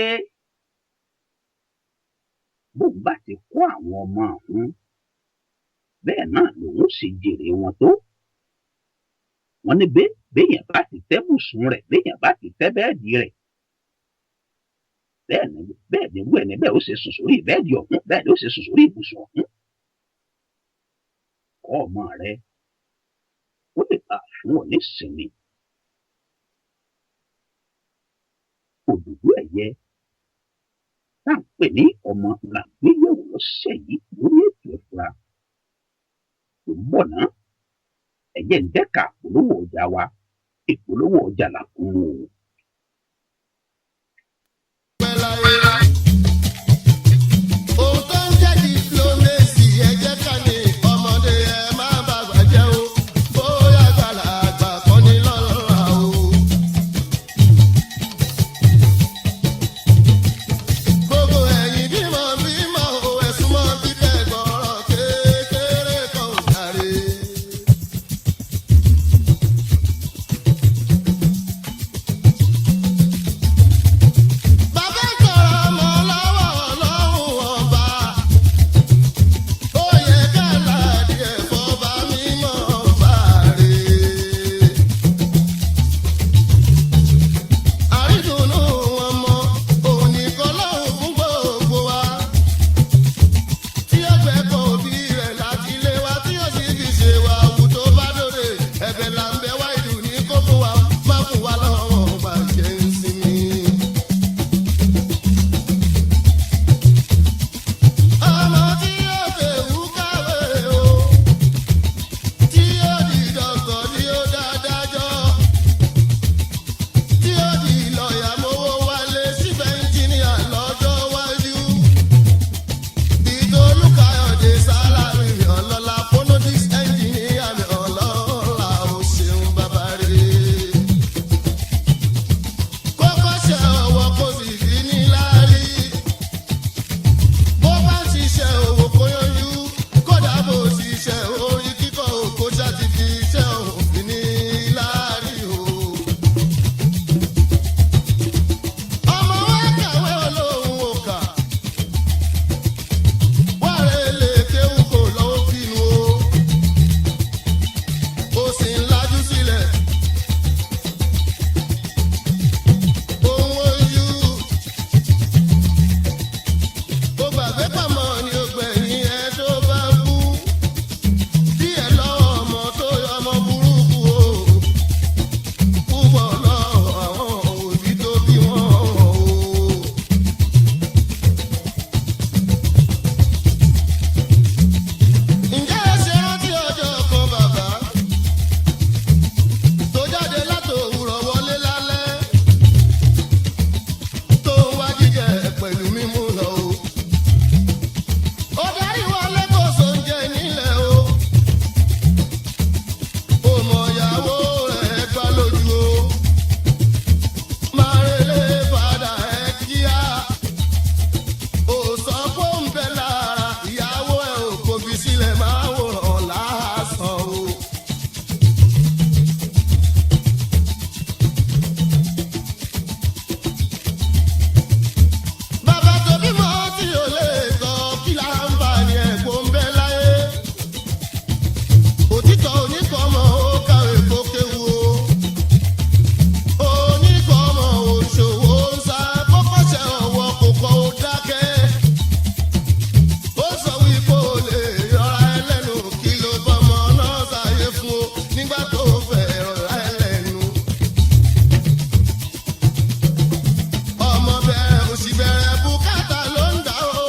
bóun bá ti kó àwọn ọmọ ọ̀hún bẹ́ẹ̀ náà lòun sì jèrè wọn tó. wọ́n ní béèyàn bá ti tẹ́ bùsùn rẹ̀ béèyàn bá ti tẹ́ bẹ́ẹ̀dì rẹ̀ bẹ́ẹ̀ ni wú ẹni bẹ́ẹ̀ ó ṣe sùn sórí bẹ́ẹ̀dì ọ̀hún bẹ́ẹ̀ ni ó ṣe sùn sórí ibùsùn ọ̀hún. kọ́ ọmọ rẹ̀ ó lè bá fún ọ nísinmi. Òdòdó ẹ̀yẹ tá à ń pè ní ọmọ làgbéyẹ̀wò lọ́sẹ̀ yìí lórí ètò ìfura tó ń bọ̀ náà. Ẹ̀yẹ ń dẹ́ka ìpolówó ọjà wa, ìpolówó ọjà làkún o. Ohun tó ń jẹ́ diplomacy ẹ jẹ́ ká ní ọmọdé ẹ má bàgbà jẹ́ o, bóyá àgbàlagbà kọ́ ni lọ́la o. Gbogbo ẹ̀yin bímọ o, ẹ̀sùn mọ́ bíbẹ̀ gbọ́rọ̀ kékeré kan ò jàre. Bàbá ìjọra ọmọ lọ́wọ́ ọlọ́run ọba, ó yẹ ká láàdì ẹ̀fọ́ bá mímọ́ ọba rè. Àrídùnnú wọn mọ òun nìkan lọ́hùn fún gbogbo wa, tí ó gbẹ́kọ̀ òbí rẹ̀ láti lé wa tí ó sì fi ṣe wa òkú tó bá dòde ẹ̀bẹ̀ là ń bẹ wá ìlú ní kó fún wa má fún wa lọ́wọ́ ọba jẹ́ ń sinmi. Ọmọ tí yóò fèwú kàwé o, tí yóò di dọ́kọ̀ tí yóò dáadájọ́, tí yóò di lọ́ọ̀yà mowó wálé síbẹ̀ ẹnjìníà lọ́jọ́ wájú. Ìtòlúkayọ̀dé sálárì ọlọ́lá phonodix ẹnjìníà mi ọlọ́lá ó ṣeun bàbá rere. Kókó ṣe ọwọ́ kó sì fi ní láárí. Bó bá ń ṣiṣẹ́ òwò kó yanjú, kódà bó ṣiṣẹ́ orí kíkọ́ òkó ṣáàtì fi iṣẹ́ òfin ní láárí o. Ọmọ wa kàwé olóhùn òkà, wàrẹ̀ lè kéwù kò lọ́wọ́ fínú o. Ó sì ń lajú sílẹ̀. Ohun ojú ó gbàgbé pamọ́ ni ó gbẹ̀yìn ẹ tó bá kú. Díẹ̀ lọ́wọ́ ọmọ tó yọ ọmọ burúkú o. Púpọ̀ lọ́wọ́ àwọn òbí tó bí wọn o. Ǹjẹ́ ẹ ṣe rántí ọjọ́ kan bàbá tó jáde látòwúrọ̀ wọlé lálẹ́, tó ń wá jíjẹ pẹ̀lú mímú lọ o. Ó darí wọlé kò sóúnjẹ nílẹ̀ o. Ó mọ ìyàwó rẹ̀ gbá lójú o. Máa relé padà ẹ kíá. Ó sọ pé ó ń bẹ lára ìyàwó ẹ̀ ò kò fi sílẹ̀ máa wòrán lásán o. Bàbá tó bímọ tí ò lè sọ kí láǹfààní ẹ̀ kó ń bẹ láyé. Òtítọ́ oníkọ̀ọ́mọ ó kàwé kó kéwu o. Oníkọ̀ọ́mọ òṣòwò ń sá kókọ́ṣẹ́ ọwọ́ kò kọ́ ó dákẹ́. Ó sọ wípé o lè yọra ẹ lẹ́nu kí ló bọ́mọ náà ṣàyè fún o nígbà tó fẹ́ yọra ẹ lẹ́nu. Ọmọ bẹ̀rẹ̀ òṣì bẹ̀rẹ̀ bùkátà ló ń dà o.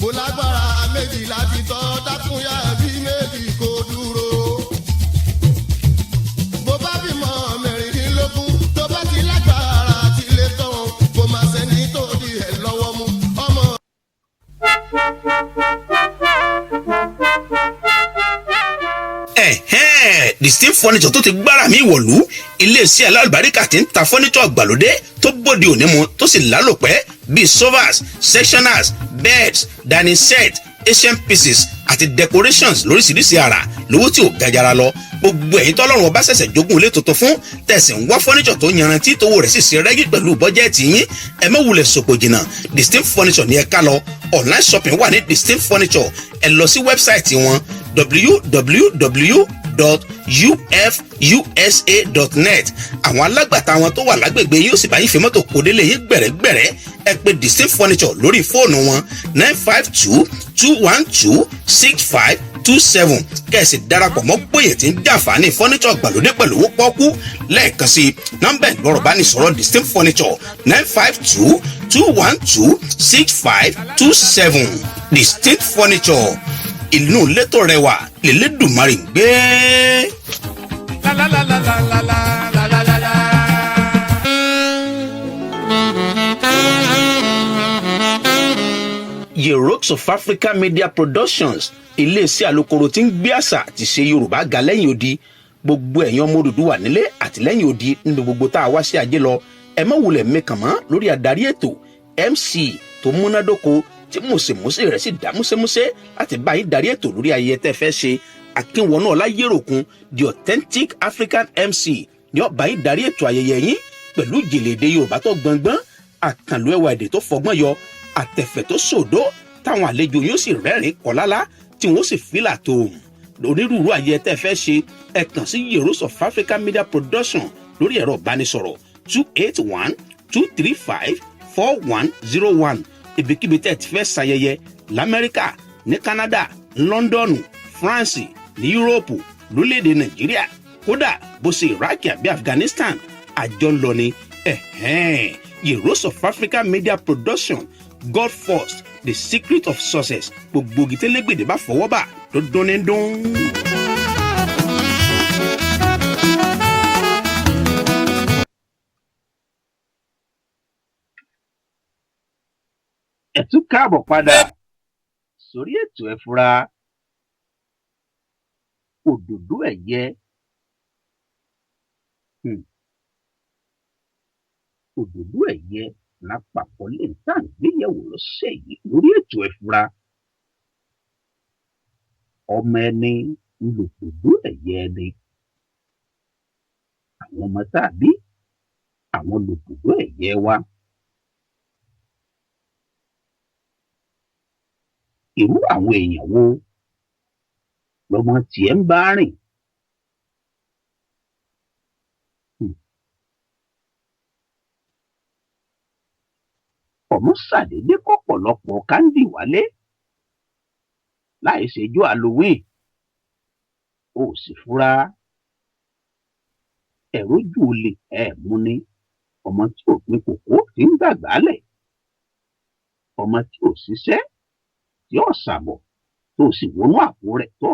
Kò lágbára méjì láti tọ́ dákúnyà bí méjì kò dúró. Bó bá bímọ mẹ́rìndínlógún tó bá ti lágbára àti lè tán o, kò má sẹ́ni tó di ẹ̀ lọ́wọ́ mú. Ọmọ Distinct furniture tó ti gbára mi wọ̀lú iléeṣẹ́ alálùbáríkà tí ń ta furniture àgbàlódé tó bóde òní mu tó sì lálòpẹ́ bíi sofas sectionals beds dining set Asian pieces àti decorations lóríṣiríṣi àrà lówó tí ò gajara lọ. Gbogbo ẹ̀yin tọ́lọ́run ọba ṣẹ̀ṣẹ̀ jogún ilé tuntun fún tẹ̀sí ń wá furniture tó yanrantí tówó rẹ̀ sì ṣe rẹ́gí pẹ̀lú bọ́jẹ́ẹ̀tì yín. Ẹ má wulẹ̀ sòpò jìnnà, Distinct Furniture ní ẹ ká lọ. Online shopping wà ní Distinct Furniture. Ẹ lọ sí wẹ́bsáìtì wọn www.ufusa.net. Àwọn alágbàtà wọn tó wà lágbègbè yóò sì bá yín fi mọ́tò kó délé yín gbẹ̀rẹ́gbẹ̀rẹ́. Ẹ pè Distinct Furniture lórí fóònù wọn 952-212-6527 kẹ̀sì darapọ̀ mọ́ gbòye tí ń jàǹfààní furniture gbàlódé pẹ̀lú owó pọ́ọ́kú. Lẹ́ẹ̀kan sí nọ́mbà ìgbọ̀rọ̀ bá ní sọ̀rọ̀ Distinct Furniture 952-212-6527. Distinct Furniture, inú ilé tó rẹwà l'Elédùmarè ń gbé. Yerox of Africa Media Productions, iléeṣẹ́ alukoro tí ń gbé àṣà àti ṣe Yorùbá ga lẹ́yìn odi. Gbogbo ẹ̀yin ọmọ Odùduwà nílé àti lẹ́yìn odi nínú gbogbo tá a wá sí ajé lọ. Ẹ má wulẹ̀ mẹ́kàn mọ́ lórí adarí ètò MC tó múnádóko tí mùsèmùsè rẹ̀ sì dá músẹ́músẹ́ láti bá yín darí ètò lórí ayẹyẹ tẹ́ fẹ́ ṣe. Akínwọnú Ọláyéròkun, the authentic African MC, ni ó bá yín darí ètò ayẹyẹ yín pẹ̀lú ìjìnlẹ̀ èdè Yorùbá tó gbọngbọ́n, àkànlò ẹwà èdè tó fọgbọ́n yọ, àtẹ̀fẹ̀ tó sòdó táwọn àlejò yóò sì rẹ́rìn kọ́lálá tí wọ́n sì fìlà tó onírúurú ayẹyẹ tẹ́ fẹ́ ṣe. Ẹ kàn sí Yerox of Africa Media Production lórí ẹ̀rọ ìbánisọ̀rọ̀ 281-235-4101. Ibikíbi tẹ́ ti fẹ́ ṣayẹyẹ l'Amẹ́ríkà, ní Canada, London, France, ní Europe, lórílẹ̀‐èdè Nàìjíríà, kódà bó ṣe Iraq àbí Afghanistan, àjọ ń lọ ni. Yerox of Africa Media Production, God first, the secret of success. Gbogbo gitẹ́lẹ́gbèdè bá fọwọ́ bà tó dún ní dún. Ẹ tún káàbọ̀ padà sórí ètò ẹ fura òdòdó ẹ̀yẹ. Òdòdó ẹ̀yẹ lápapọ̀ lè tá à ń gbéyẹ̀wò lọ́sẹ̀ yìí lórí ètò ẹ fura. Ọmọ ẹni ń lòdòdó ẹ̀yẹ ẹni. Àwọn ọmọ tá a bí, àwọn lòdòdó ẹ̀yẹ wa. Irú àwọn èèyàn wo lọmọ tiẹ̀ ń bá rìn? Ọmọ ṣàdédé kọ́pọ̀lọpọ̀ káńdì wálé láì ṣèjọ́ Halloween, ó sì fura. Ẹ̀rọ jù olè mú ni. Ọmọ tí ò pín kòkó tí ń dàgbà lẹ̀, ọmọ tí ò ṣiṣẹ́ tí ó ṣàbọ̀ tó sì wọnú àpò rẹ̀ tó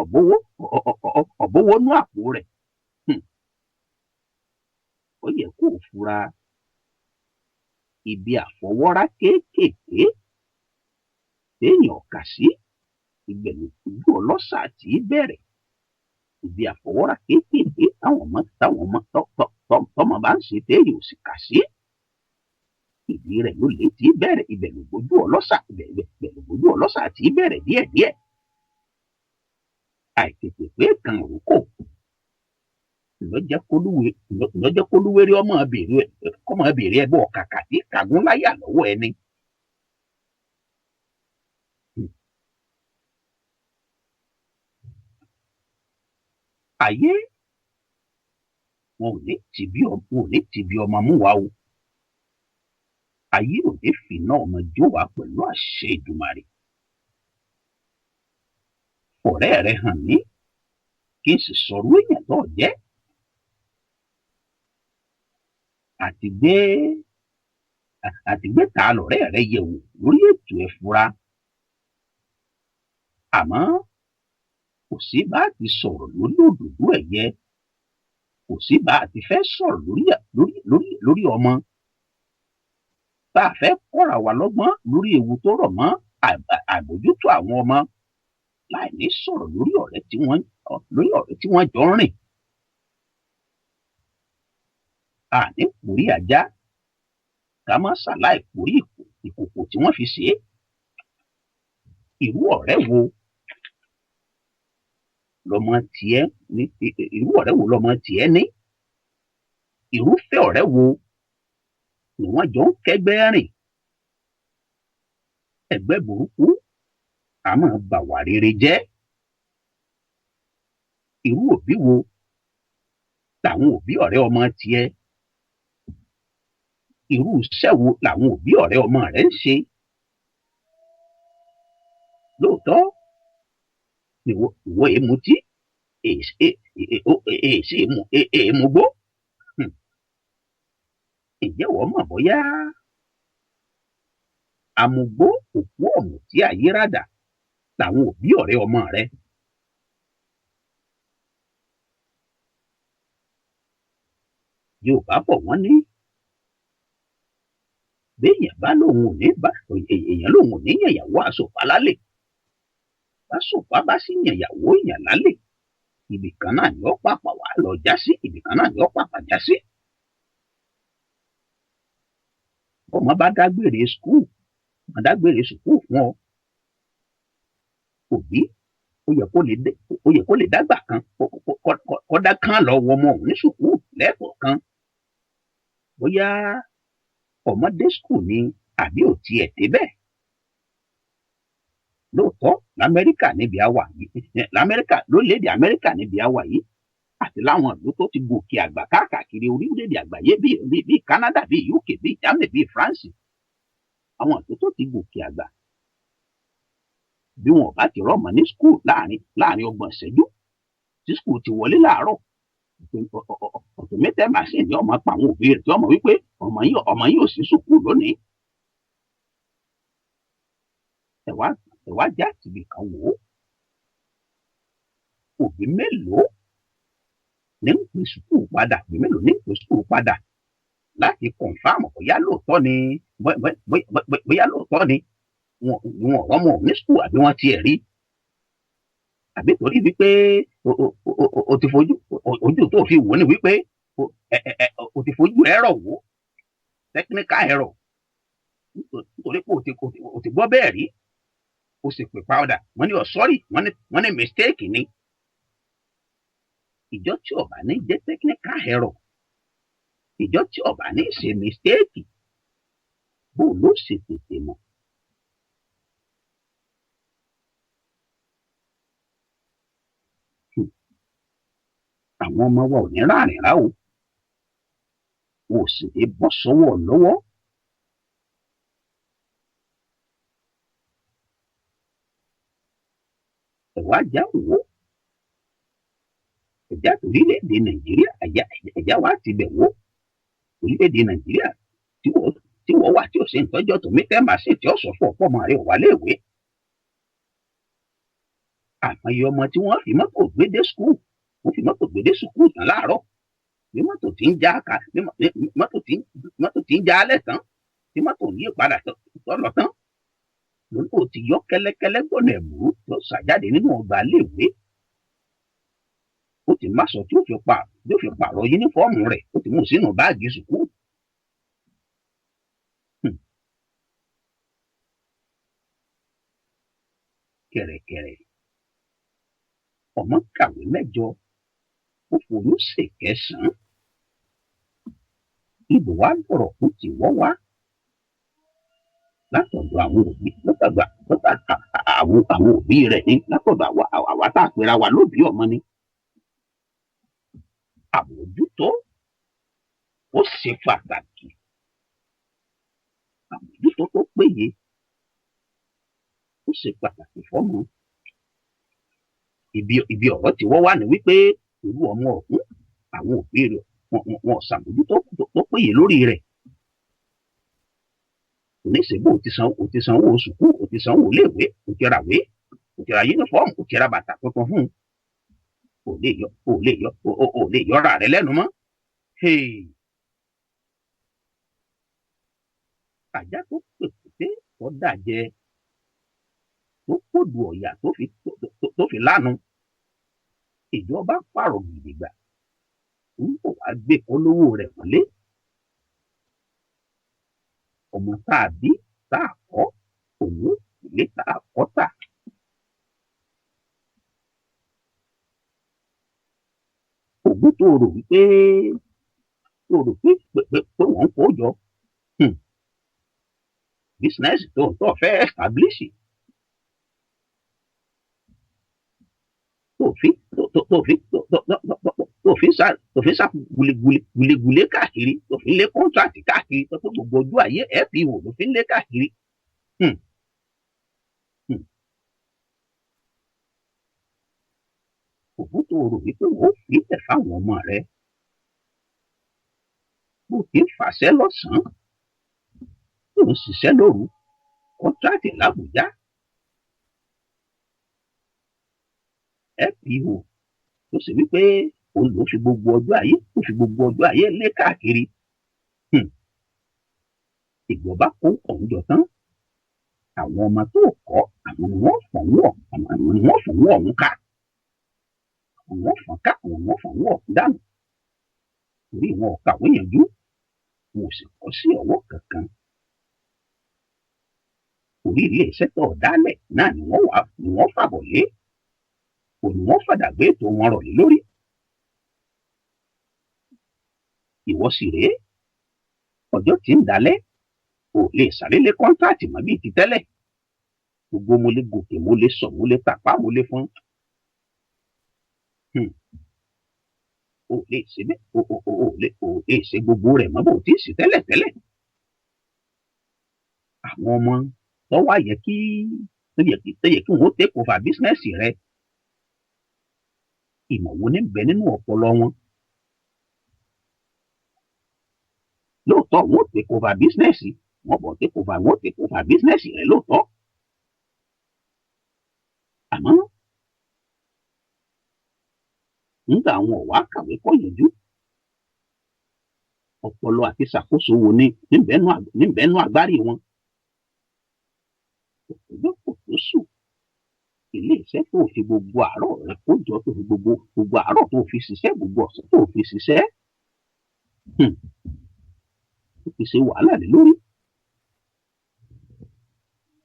ọ̀bọ̀wọ́ nú àpò rẹ̀. Ó yẹ kó o fura. Ibi àfọwọ́rá kéékèèké téèyàn kà sí, ibẹ̀ ní ojú ọlọ́ṣà tí í bẹ̀rẹ̀. Ibi àfọwọ́rá kéékèèké tọ́mọ bá ń ṣe téèyàn ò sì kà sí, ìdí rẹ̀ ló lè tí í bẹ̀rẹ̀. Ibẹ̀ ló gbójú ọlọ́ṣà tí í bẹ̀rẹ̀ díẹ̀díẹ̀. Àìtètè pé kan òrókò lọ́jẹ́ kólúwérí ọmọ abèrè ẹbọ kàkà tí kàgún láyà lọ́wọ́ ẹni. Ayé wọn ò ní tìbí ọmọ mú wa o. Ayé ò ní fìnà ọmọ jó wa pẹ̀lú àṣẹ Èdùmàrè. Ọ̀rẹ́ rẹ hàn mí kí n sì sọ̀rọ̀ èèyàn tó jẹ́. Àtìgbé ta lọ̀rẹ́ rẹ yẹ̀ wò lórí ètò ẹ fura. Àmọ́ kò sí bá a ti sọ̀rọ̀ lórí òdòdó ẹ̀yẹ, kò sí bá a ti fẹ́ sọ̀rọ̀ lórí ọmọ. Bá a fẹ́ kọ́ra wa lọ́gbọ́n lórí ewu tó rọ̀ mọ́ àbójútó àwọn ọmọ, láì ní sọ̀rọ̀ lórí ọ̀rẹ́ tí wọ́n jọ ń rìn. Àní kórí ajá ká má ṣàláì kórí ìkòkò tí wọ́n fi ṣe é. irú ọ̀rẹ́ wo lọmọ tiẹ̀ ní? Irú ọ̀rẹ́ wo lọmọ tiẹ̀ ní? Irúfẹ́ ọ̀rẹ́ wo ni wọ́n jọ ń kẹ́gbẹ́ rìn? Ẹgbẹ́ burúkú a máa bà wà rere jẹ́. Irú òbí wo làwọn òbí ọ̀rẹ́ ọmọ tiẹ̀? Irú iṣẹ́ wo làwọn òbí ọ̀rẹ́ ọmọ rẹ̀ ń ṣe? Lóòótọ́ ìwọ èémutí, èémugbó. Ǹjẹ́ wọ́n mọ̀ bóyá amugbó òkú ọ̀mùtí ayérádà làwọn òbí ọ̀rẹ́ ọmọ rẹ̀? Yorùbá bọ̀ wọ́n ní béèyàn bá lóun ò ní bá èèyàn lóun ò ní yànyàwó àsòpá lálẹ́, básòpá bá sì yànyàwó èèyàn lálẹ́, ibìkan náà ni ó pàpà wà lọ já sí, ibìkan náà ni ó pàpà já sí. Ọmọ bá dágbére skul, wọ́n dágbére sùkúù fún ọ, òbí ó yẹ kó lè dágbà kan kọ́dá kan lọ wọ ọmọ òun ní sùkúù lẹ́ẹ̀kọ̀ọ̀kan. Bóyá ọmọdé skul ni àbí ò tiẹ̀ débẹ̀. Lóòótọ́ l'Amẹ́ríkà níbi àwà yìí, lórílẹ̀-èdè Amẹ́ríkà níbi àwà yìí, àti láwọn ìlú tó ti gòkè àgbà káàkiri orílẹ̀-èdè àgbáyé bíi Canada, bíi UK, bíi Germany, bíi France, àwọn ìlú tó ti gòkè àgbà, bí wọn ò bá ti rọ́mọ ní skul láàrin 30 ìṣẹ́jú tí skul ti wọlé láàárọ̀, automated machine ni ọmọ pa àwọn òbí rẹ̀ tí ọmọ wípé ọmọ yìí ò sí skul lónìí. Ẹ̀wá já tìbí kan wò ó, òbí mélòó ní ń pè skul padà, òbí mélòó ní ń pè skul padà láti kọ̀nfàmù bóyá lóòótọ́ ni wọn ọmọ ní skul àbí wọ́n tiẹ̀ rí, àbí torí wípé o ti fojú ojú tó fi wò ní wípé o ti fojú error wò, technical error, nítorí pé o ti gbọ́ bẹ́ẹ̀ rí, o sì pè padà, wọ́n ní sorry, wọ́n ní mistake ni. Ìjọ tí ó bá ní jẹ́ technical error, ìjọ tí ó bá ní ṣe mistake, bó ló ṣe tètè mọ̀? Àwọn ọmọ wa ò ní ráàrin rá o, o sì lè bọ́ sọ́wọ́ lọ́wọ́. Ẹ̀wá já wò ó, ẹ̀já orílẹ̀-èdè Nàìjíríà, ẹ̀já wa ti bẹ̀ wò ó, orílẹ̀-èdè Nàìjíríà tí wọ́n wà tí ò ṣe ń tọ́jọ́ tó mí tẹ́ẹ̀mà sí tí ó sọ fún ọ̀pọ̀ ọmọ rẹ̀ wà léèwé. Àmọye ọmọ tí wọ́n fi mọ́tò gbé dé skul, wọ́n fi mọ́tò gbé dé sùkúù tán láàárọ̀, bí mọ́tò tí ń já alẹ́ tán, tí mọ́tò yí padà tọ́lọ tán, lóko ti yọ kẹ́lẹ́kẹ́lẹ́ gbọ́nà ẹ̀bùrú tó ṣàjáde nínú ọgbà léèwé. Ó ti má sọ tí ó fi pààrọ̀ yúnífọ́ọ̀mù rẹ̀, ó ti mú sínú báàgì sùkúù. Kẹ̀rẹ̀kẹ̀rẹ̀ ọmọ kàwé 8, ó foyún ṣe 9. Ibò wá lọ̀rọ̀ kó ti wọ́ wá látọ̀dọ̀ àwọn òbí, àwọn òbí rẹ̀ ní, látọ̀dọ̀ àwa tá a pera wa lóbí ọmọ ni. Àbójútó ó ṣe pàtàkì, àbójútó tó péye ó ṣe pàtàkì fọ́mọ. Ibi ọ̀rọ̀ ti wọ́ wá ní wípé irú ọmọ ọ̀hún, àwọn òbí rẹ̀ wọn ṣàbójútó tó péye lórí rẹ̀. Oníṣègbè ò ti sanwó sùkúù, ò ti sanwó iléèwé, ò ti ràwé, ò ti ra yúnífọ́ọ̀mù, ò ti ra bàtà tuntun fún un. Ò lè yọra rẹ̀ lẹ́nu mọ́. Àjá tó pèkúté tó dàjẹ, tó kódù ọ̀yà tó fi lánu, ìjọba pààrọ̀ gidigba, ń bọ̀ wá gbé olówó rẹ̀ mọ́lé. Ọmọ tá a bí tá a kọ́ òun ilé tá a kọ́ tà, ogún tó rò wípé wọ́n ń kó jọ bísínẹ́sì tó fẹ́ establish tó fi sá gulegule káàkiri tó fi lé kọ́ńtráàtì káàkiri tó gbogbo ojú ayé fpo ló fi ń lé káàkiri. Ògún tó rò wípé wọ́n fi tẹ̀ fáwọn ọmọ rẹ̀ bó ti ń fàṣẹ lọ́sàn-án tó ń ṣiṣẹ́ lóru kọ́ńtráàtì l'Àbújá fpo tó sì wípé òun ló fi gbogbo ọjọ́ ayé lé káàkiri. Ìjọba kó ọ̀hún jọ tán àwọn ọmọ tó kọ́ àwọn ni wọ́n fọ̀hún ọ̀hún ká àwọn fọ̀hún ọ̀hún dànù torí wọn ò kàwé yanjú wọn ò sì kọ́ sí ọwọ́ kankan. Orí ilé iṣẹ́ tó dálẹ̀ náà ni wọ́n fàbọ̀ lé òní wọ́n fàdàgbé ètò wọn rọ̀ lé lórí. Ìwọ sì rèé ọjọ́ tí ń dalẹ̀ ò lè sáré lé kọ́ńtráàtì mọ́ bíi ti tẹ́lẹ̀ gbogbo mo lè gòkè mo lè sọ mo lè tàpá mo lè fún ò lè ṣe bẹ́ẹ̀ ò lè ṣe gbogbo rẹ̀ mọ́ bó ti ṣe tẹ́lẹ̀. Àwọn ọmọ tó wá yẹ kí wọ́n take over bísínẹ́sì rẹ ìmọ̀ wo ní bẹ nínú ọpọlọ wọn. Lóòótọ́ wọ́n take over bísínẹ́sì wọ́n take over bísínẹ́sì rẹ lóòótọ́ àmọ́ nígbà àwọn ọ̀wá kàwé kọ́ yanjú ọpọlọ àti ṣàkóso wo ní níbẹ̀ẹ́nú agbárí wọn. Òkùnjọ́ kò tó sùn ilé iṣẹ́ tó fi gbogbo àárọ̀ rẹ kó jọ tó fi gbogbo àárọ̀ tó fi ṣiṣẹ́ gbogbo ọ̀sán tó fi ṣiṣẹ́ ó fi ṣe wàhálà lé lórí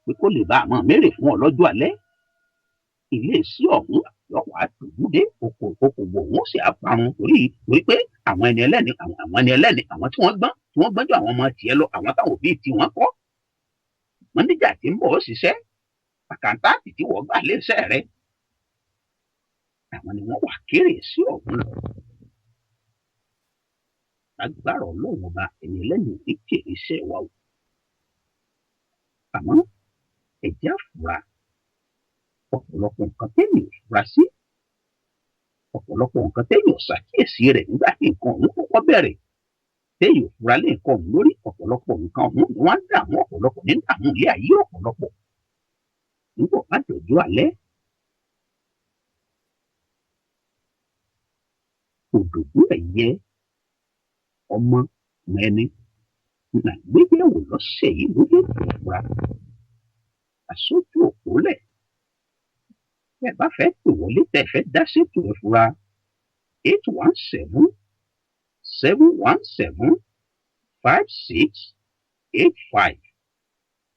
pé kó lè bá àmọ́ mẹ́rẹ̀ fún ọ lọ́jọ́ alẹ́. Ilé iṣẹ́ ọ̀hún lọ́wọ́ àtòjúdé okòwò wọn sì àparun torí pé àwọn ẹni ẹlẹ́ni àwọn tí wọ́n gbọ́n jù àwọn ọmọ tiẹ̀ lọ àwọn táwọn òbí tí wọ́n kọ́ mọ́níjà tí ń bọ̀ ọ́ ṣiṣẹ́ àkàǹtáàtì tí wọ́n gbà léṣẹ́ rẹ̀ àwọn ni wọ́n wà kéré sí ọ̀hún lọ. Lágbára Ọlọ́run ọba ẹni ẹlẹ́ni ò ní kéré iṣẹ́ wa o àmọ́ ẹ̀jẹ̀ àfúrá ọ̀pọ̀lọpọ̀ nǹkan téèyàn ò fura sí ọ̀pọ̀lọpọ̀ nǹkan téèyàn ò ṣàkíyèsí rẹ̀ nígbà tí nǹkan ọ̀hún kọ́kọ́ bẹ̀rẹ̀ téèyàn ò fura lé nǹkan ọ̀hún lórí ọ̀pọ̀lọpọ̀ nǹkan ọ̀hún ni wọ́n á dààmú ọ̀pọ̀lọpọ̀ ní dààmú ilé ayé ọ̀pọ̀lọpọ̀ nígbà bá dọ̀jọ́ alẹ́. Òdòdó ẹ̀yẹ ọmọ mẹ́ni nàgbéyẹ̀wò lọ́sẹ̀ yìí ló dé ìfura àsójú òpó lẹ̀. Ẹ bá fẹ́ pè wọlé tẹ́ fẹ́ dá sétò ìfura 817-717-5685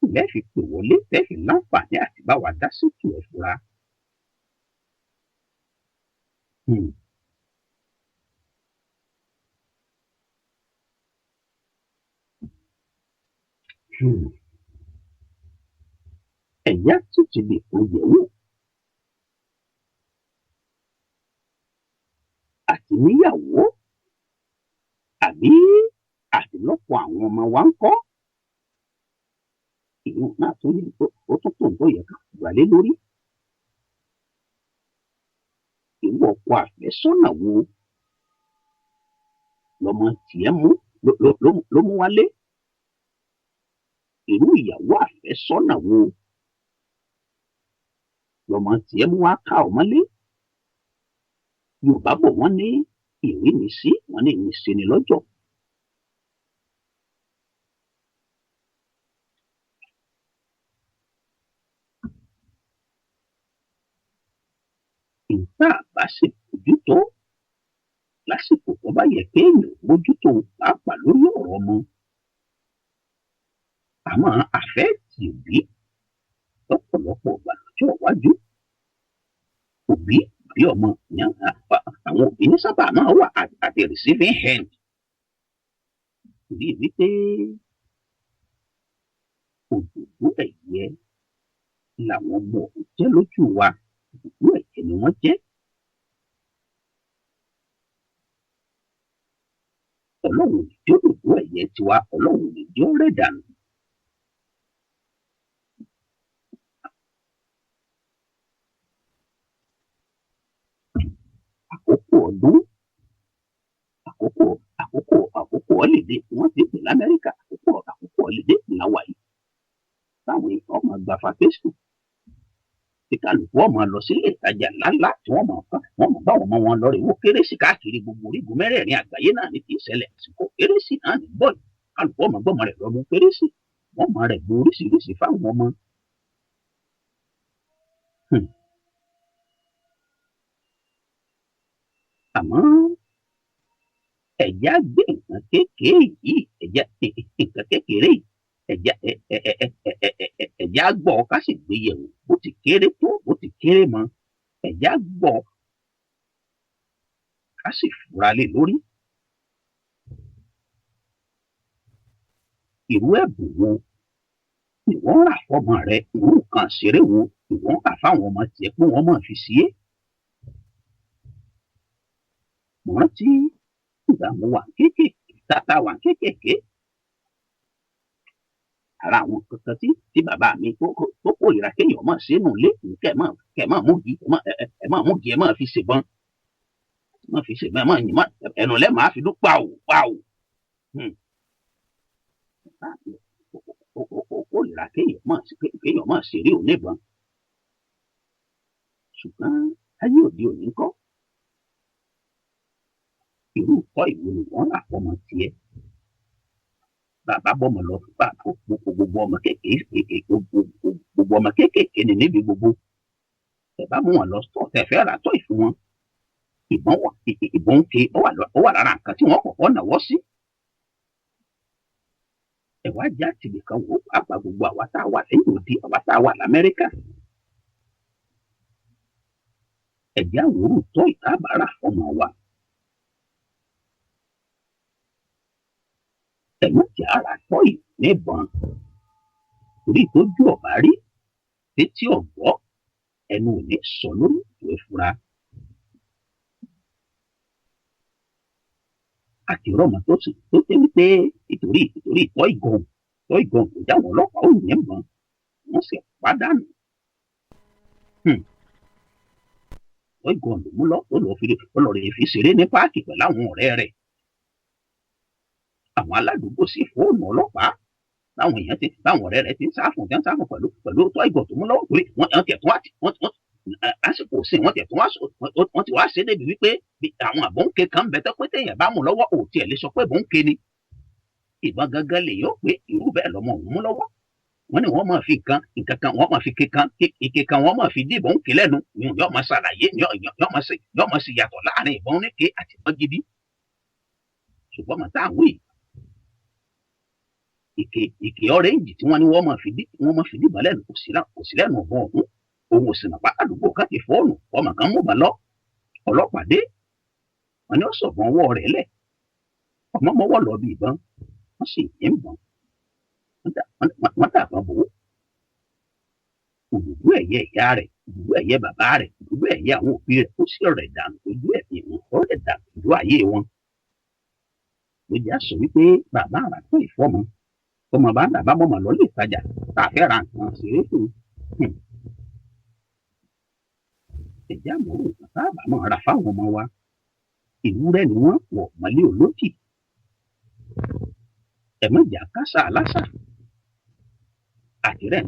ilé fi pè wọlé tẹ́ fi láǹfààní àti bá wa dá sétò ìfura. Ẹ̀yà tuntun lè kó yẹ̀wò àti níyàwó àbí àtìlọ́pọ̀ àwọn ọmọ wa ń kọ́ ìyẹn náà tó yẹ ó tún tó ń tó yẹ ká wà lé lórí. Ìwọ ọkọ àfẹ́sọ́nà wo lọmọ tiẹ̀ ló mú wálé? Irú ìyàwó àfẹ́sọ́nà wo lọmọ tiẹ̀ mú wá ká ọmọlé? Yorùbá bọ̀ wọ́n ní ìwé mi sí wọ́n ní ìmísí ni lọ́jọ́. Nǹkan àbá sì mójútó lásìkò tó bá yẹ kéèyàn mójútó pàápàá lórí ọ̀rọ̀ ọmọ. Àmọ́ àfẹ́ẹ̀tì òbí lọ́pọ̀lọpọ̀ ìgbà lọ́jọ́ iwájú. Òbí òbí ọmọ àwọn òbí ní sábà máa wà at the receiving end. Torí wípé òdòdó ẹ̀yẹ làwọn ọmọ ọ̀hún jẹ́ lójú wa, òdòdó ẹ̀yẹ ni wọ́n jẹ́. Ọlọ́run ní jẹ́ òdòdó ẹ̀yẹ tiwa, Ọlọ́run ní jẹ́ ó rẹ̀ dànù. Àkókò ọdún, àkókò ọ̀lẹ́dẹ̀ tí wọ́n ti pè l'Amẹ́ríkà, àkókò ọ̀lẹ́dẹ̀ làwà yìí. Táwọn èèyàn ọmọ gba vacation, tí kálukú ọmọ lọ sílé ìtajà ńláńlá tí wọ́n mọ̀ bá wọn wọn lọ rè wó kérésì káàkiri gbogbo orígun mẹ́rẹ̀ẹ̀rin àgbáyé náà ní kí ìṣẹ̀lẹ̀ àsìkò kérésì náà ní bọ́ọ̀lù. Kálukú ọmọ gbọ́mọ rẹ̀ lọ́dún kérésì, wọ́n mọ rẹ̀ gbọ́ oríṣiríṣi fáwọn ọmọ. Àmọ́ ẹ̀já gbé nǹkan kékeré yìí, nǹkan kékeré yìí, ẹ̀já gbọ́ ká sì gbé yẹ̀wò bó ti kéré tó bó ti kéré mọ́, ẹ̀já gbọ́ ká sì fura lé lórí. Irú ẹ̀bùn wo ni wọ́n rà fọ́mọ rẹ, irú nǹkan ṣeré wo ni wọ́n rà fáwọn ọmọ tiẹ̀ pé wọ́n máa fi sí é. Mo rántí ìgbà mo wà kéékèèké, tata wà kéékèèké, ara àwọn kankan tí bàbá mi tó kórìíra kéèyàn máa ṣe nù lé kẹ máa múgi ẹ máa múgi ẹ máa fi ṣèbọn, ẹ máa yìnbọn ẹnu lẹ máa fi dún pàwò. Ó kórìíra kéèyàn máa ṣeré oníbọn. Ṣùgbọ́n ayé òde òní kọ́, irú ìkọ́ ìwé ni wọ́n rà fọmọ tiẹ̀. Bàbá bọ́mọ lọ fún bàbá gbogbo ọmọ kéékèèké ni níbi gbogbo. Ẹ bá mú wọn lọ sọ tẹ fẹ́ ra tọ́ ìfún wọn. Ìbọn ń ké ó wà lára nǹkan tí wọ́n kọ́kọ́ náwó sí. Ẹ̀wá jẹ́ àtìlè kan wò àgbà gbogbo àwa tá a wà lẹ́yìn òde, àwa tá a wà l'Amẹ́ríkà. Ẹ̀jẹ̀ àwòrán tọ́ ìkábàárà fọmọ wa. Ẹ̀mọ́ tí ara tọ́ yìí níbọn, torí tójú ọ̀bá rí létí ọ̀gbọ́ ẹnu ò ní sọ lórí ìwé fura. Àti rọ́mọ tó tẹ́ wípé ìtorí ìtọ́ ìgàn kò jáwọn ọlọ́pàá ò yìnbọn, wọ́n sì pàdánù. Ìtọ́ ìgàn ló mú lọ lọ rè fi ṣeré ní páàkì pẹ̀lú àwọn ọ̀rẹ́ rẹ̀. Àwọn aládùúgbò sí fóònù ọlọ́pàá táwọn ọ̀rẹ́ rẹ̀ ti ń sáfún pẹ̀lú ọ̀tọ̀ ìgò tó mú lọ́wọ́, torí wọ́n lásìkò sí wọ́n ti wá ṣe débi wípé àwọn àbọ̀ǹkè kan bẹ tó pé téèyàn bá mú lọ́wọ́ ò tiẹ̀ lè sọ pé bọ̀ǹkè ni. Ìbọn gangan lè yóò pé irú bẹ́ẹ̀ lọ́mọ òun mú lọ́wọ́. Wọ́n ní wọ́n máa fi nǹkan kan wọ́n máa fi ike kan wọ́n máa fi dí bọ̀ǹkè lẹ́nu, yóò máa ṣàlàyé yóò máa ṣe yàtọ̀ láàrin ìbọn oníke àti ìbọn gidi. Ṣùgbọ́n mọ̀ táwọn yìí ìkè ọ̀rẹ́ǹjì tí wọ́n ní wọ́n máa fi dìbọn lẹ́nu kò sí lẹ́nu ọ̀bọ̀n ọ̀hún. Òun ò sì nà pa àdúgbò kan ti fóònù ọmọ kan mú bà lọ. Ọlọ́pàá dé, wọ́n ní ó sọ̀bọ̀n ọwọ́ rẹ̀ lẹ̀, ọmọ mọ́wọ́ lọ bí ìbọn, wọ́n sì yìnbọn, wọ́n dàbọn bò ó. Òdòdó ẹ̀yẹ ìyá rẹ̀, òdòdó ẹ̀yẹ bàbá rẹ̀, òdòdó ẹ̀yẹ àwọn òbí rẹ̀ ó sì rẹ̀ dànù ojú ẹ̀mí wọn, ó rẹ̀ dànù ojú ayé wọn. Ló jẹ́ àṣọ wípé bàbá àrà tó ìfọ́mọ, ọmọ bá ń dàbá mọ́mọ́ lọ lè tajà tá a fẹ́ ra nǹkan ṣeré fún un. Ẹ̀jẹ̀ àmọ́rò bàbá àbámọ́ ra fáwọn ọmọ wa. Ìwúrẹ́ ni wọ́n wọ̀ mọ́lé olókì. Ẹ̀mọ́jà kásá lásà. Àtìrẹ́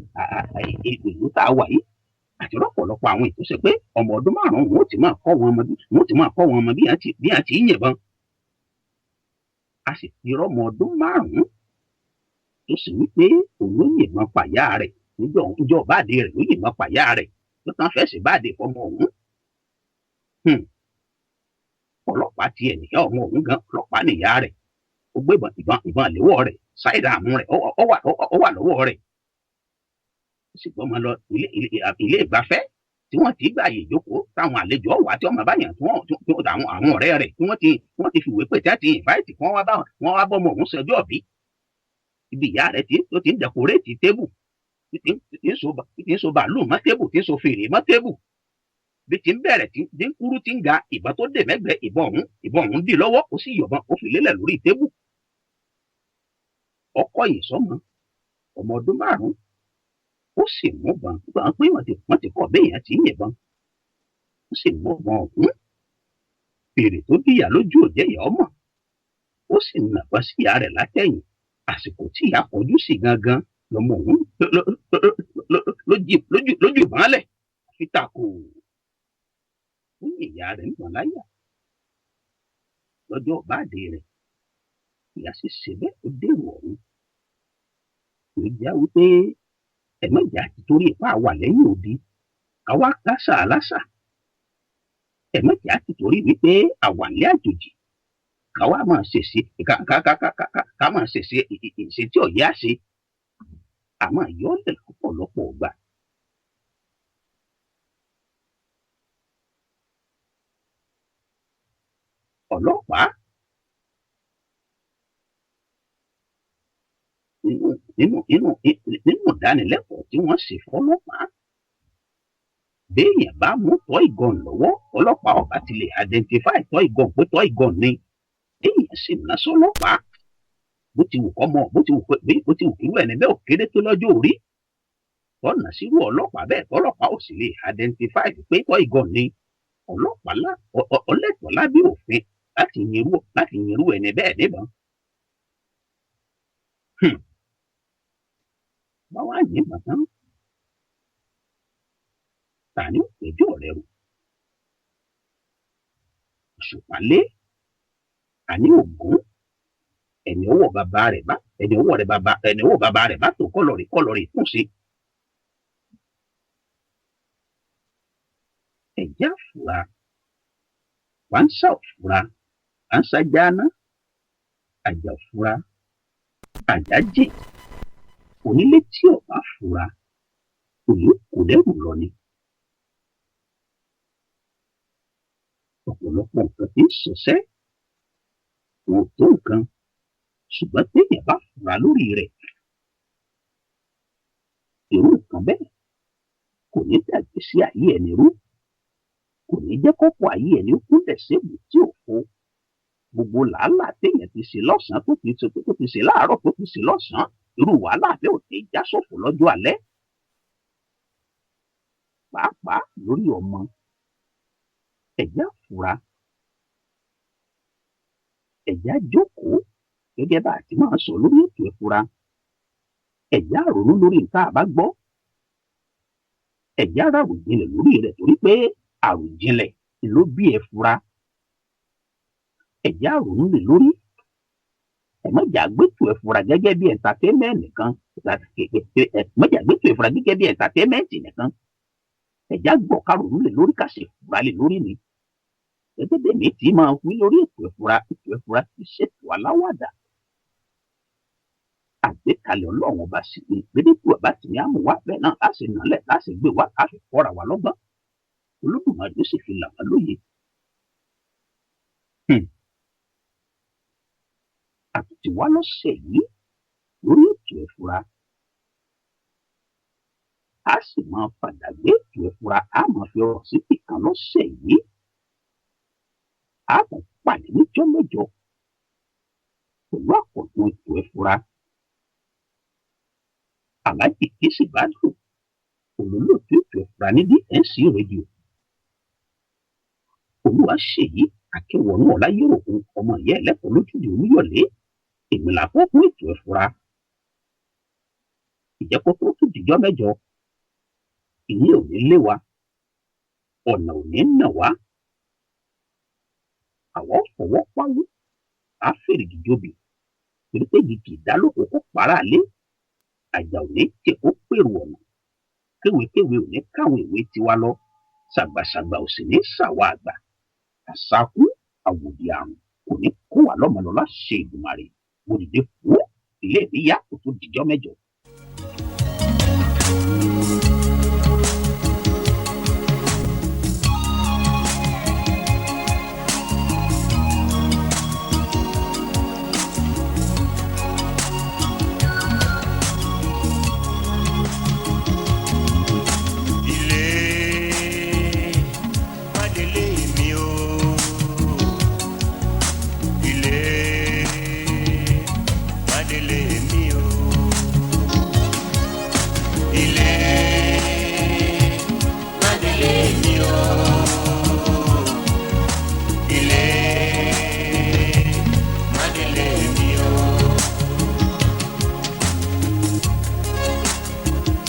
ìlú tá a wà yìí. Àti rọ́pọ̀lọpọ̀ àwọn ètò ṣe pé ọmọ ọdún márùn-ún wọ́n ti máa kọ́ wọn ọmọ bí a ti yìnbọn. A sì fi rọ́mọ ọdún márùn-ún tó sì wípé òun ló yìnbọn pàyà rẹ̀ níjọ́ báàdé rẹ̀ ló yìnbọn pàyà rẹ̀ tó tán fẹ́ sí báàdé fọmọ òun. Ọlọ́pàá tiẹ̀ nìyá ọmọ òun gan, ọlọ́pàá nìyá rẹ̀. Ó gbé ìbọn léwọ́ rẹ̀, sáìdà àmú rẹ̀ ó wà lọ́wọ́ rẹ̀. Ó sì gbọ́mọ lọ ilé ìgbafẹ́ tí wọ́n ti gbààyè ìjókòó táwọn àlejò ọ̀wà tí ọmọ báyàn tí àwọn ọ̀rẹ́ rẹ̀ tí wọ́n ti fìwé pè tí wọ́n ti ìnváìtì kí wọ́n wá bọ́mọ òun ṣọjọ́ ìbí. Ibi ìyá rẹ̀ tó ti ń dẹkóréètì tébù, tí ń so bàálù mọ́ tébù, tí ń so fèrè mọ́ tébù. Bí ti ń bẹ̀rẹ̀ tí ń kúrú tí ń ga, ìbọn tó dè mẹ́gbẹ̀ẹ́ ìbọn ọ̀hún dì lọ́wọ́, ó sì yọ̀bọ̀n ó fi lélẹ̀ lórí tébù. Ọkọ yìí sọmọ ọmọ ọdún 5, ó sì mú bọn gbọ́n pé wọ́n ti kọ́ béèyàn tí ń yìnbọn. Ó sì mú bọn ọ̀hún. Fèrè tó díyà lójú òjẹ́ ìyá ọmọ. Ó sì nàbọ́ sí ìyá rẹ̀ látẹ̀yìn. Àsìkò tí ìyá kọjú sí gangan lọmọ òun lójú ìbánlẹ̀ fi takò. Ó ní ìyá rẹ̀ ń gbọ̀n láyà. Lọ́jọ́ ọ̀báàdé rẹ̀, ìyá sì ṣe bẹ́ẹ̀ ó dèrò ọ̀run. Ó já wípé ẹ̀mẹ́jà ti torí ipá wà lẹ́yìn odi, àwa kásà lásà. Ẹ̀mẹ́jà ti torí wípé àwa ní àjòjì, káwa máa ṣèṣe ká máa ṣèṣe ìṣe tí ọ̀yá ṣe. Àmọ́ ìyọ́lẹ̀ lọ́pọ̀lọpọ̀ ọgbà. Ọlọ́pàá nínú ìdánilẹ́kọ̀ọ́ tí wọ́n ṣe fọ́lọ́pàá, béèyàn bá mú toy gun lọ́wọ́, ọlọ́pàá ọba ti lè identify toy gun pé toy gun ni. Èèyàn sì ná sọ́lọ́pàá bó ti wù kírú ẹni bẹ́ẹ̀ ò kéré tó lọ́jọ́ orí. Tọ́nà sírú ọlọ́pàá bẹ́ẹ̀ tọ́lọ́pàá ò sì lè identify pé toy gun ni. Ọlọ́pàá ọlẹ́tọ̀ọ́ lábẹ́ òfin láti yìnrú ẹni bẹ́ẹ̀ níbọn. Báwa yìnbọn tán, ta ni ó péjọ rẹ̀ rò? Òṣùpálé àní Ògún, ẹni ọwọ́ bàbá rẹ̀ bá tó kọ́lọ̀rì fún sí. Ẹ̀já fura, wáńsà òfura, wáńsà jáná, àjà òfura, àjà jìn. Onílé tí ọba fura, òní kò dẹ́rù lọ ni. Ọ̀pọ̀lọpọ̀ nǹkan tí ń ṣọṣẹ́ wọn ò tó nǹkan, ṣùgbọ́n téèyàn bá fura lórí rẹ̀, irú nǹkan bẹ́ẹ̀ kò ní dàgbé sí ayé ẹni rú, kò ní jẹ́ kọ́pọ̀ ayé ẹni ó kúnlẹ̀ sébù tí ò fo. Gbogbo làálàá téèyàn ti ṣe lọ́sàn-án tó ti ṣe láàárọ̀ tó ti ṣe lọ́sàn-án, irú wàhálà bẹ́ẹ̀ ò ní já sófò lọ́jọ́ alẹ́. Pàápàá lórí ọmọ, ẹ̀já fura, ẹ̀já jókòó gẹ́gẹ́ bá a ti máa sọ lórí ètò ìfura. Ẹ̀já ronú lórí nǹkan àbá gbọ́. Ẹ̀já ràròjinlẹ̀ lórí rẹ̀ torí pé àròjinlẹ̀ ló bí ẹ fura. Ẹ̀já ronú lè lórí. Ẹ̀mọ́jà gbẹ́tù ẹ̀fura gẹ́gẹ́ bí entertainment nìkan. Ẹ̀mọ́jà gbẹ́tù ẹ̀fura gẹ́gẹ́ bí entertainment nìkan. Ẹ̀já gbọ́ ká ronú lè lórí ká ṣe fura lè lórí ni. Gẹ́gẹ́ bí èmi tí máa wí lórí ètò ẹ̀fura ti ṣètò aláwàdà. Àgbékalẹ̀ Ọlọ́run ọba sì ni gbẹ́dẹ́gbù ọba sì ní àmúwá bẹ́ẹ̀ náà láti nàlẹ̀ láti gbé wá láti kọ́ra wa lọ́gbọ́n. Olódùmarè ó sì fi là wá lóye. Àtúntì wá lọ́sẹ̀ yìí lórí ètò ẹ̀fura. A sì máa padà gbé ètò ẹ̀fura, a máa fi ọ̀rọ̀ síbì kan lọ́sẹ̀ yìí. A kò pàdé níjọ́ mẹ́jọ pẹ̀lú àkọ́tún ètò ẹ̀fura. Àlájì Kìsì Bádùn, olólùfẹ́ ètò ẹ̀fura ní DNC rédíò. Olúwaṣèyí Akínwọ̀nú Ọláyéròkun, ọmọ ìyá ẹlẹ́kọ̀ọ́ lójúde Olúyọ̀lé, ìmìlà fún ètò ẹ̀fura. Ìjẹ́pọ̀ tó tún dìjọ́ mẹ́jọ, ìní ò ní lé wa, ọ̀nà ò ní nà wá. Àwọn fọwọ́ pawú, á fèrè gìjọbì, torí pé igi kì í dá lóko kó para lé. Àjà ò ní tè kó pèrò ọ̀nà, kéwékéwé ò ní káwọn ìwé tiwa lọ, ṣàgbàṣàgbà ò sì ní ṣàwọ̀ àgbà. Àṣàkú àwòdì àrùn kò ní kó wà lọ́mọ lọ láṣẹ Èdùmàrè. Mo dìde kú ilé mi yá kó tó dìjọ́ mẹ́jọ. ilé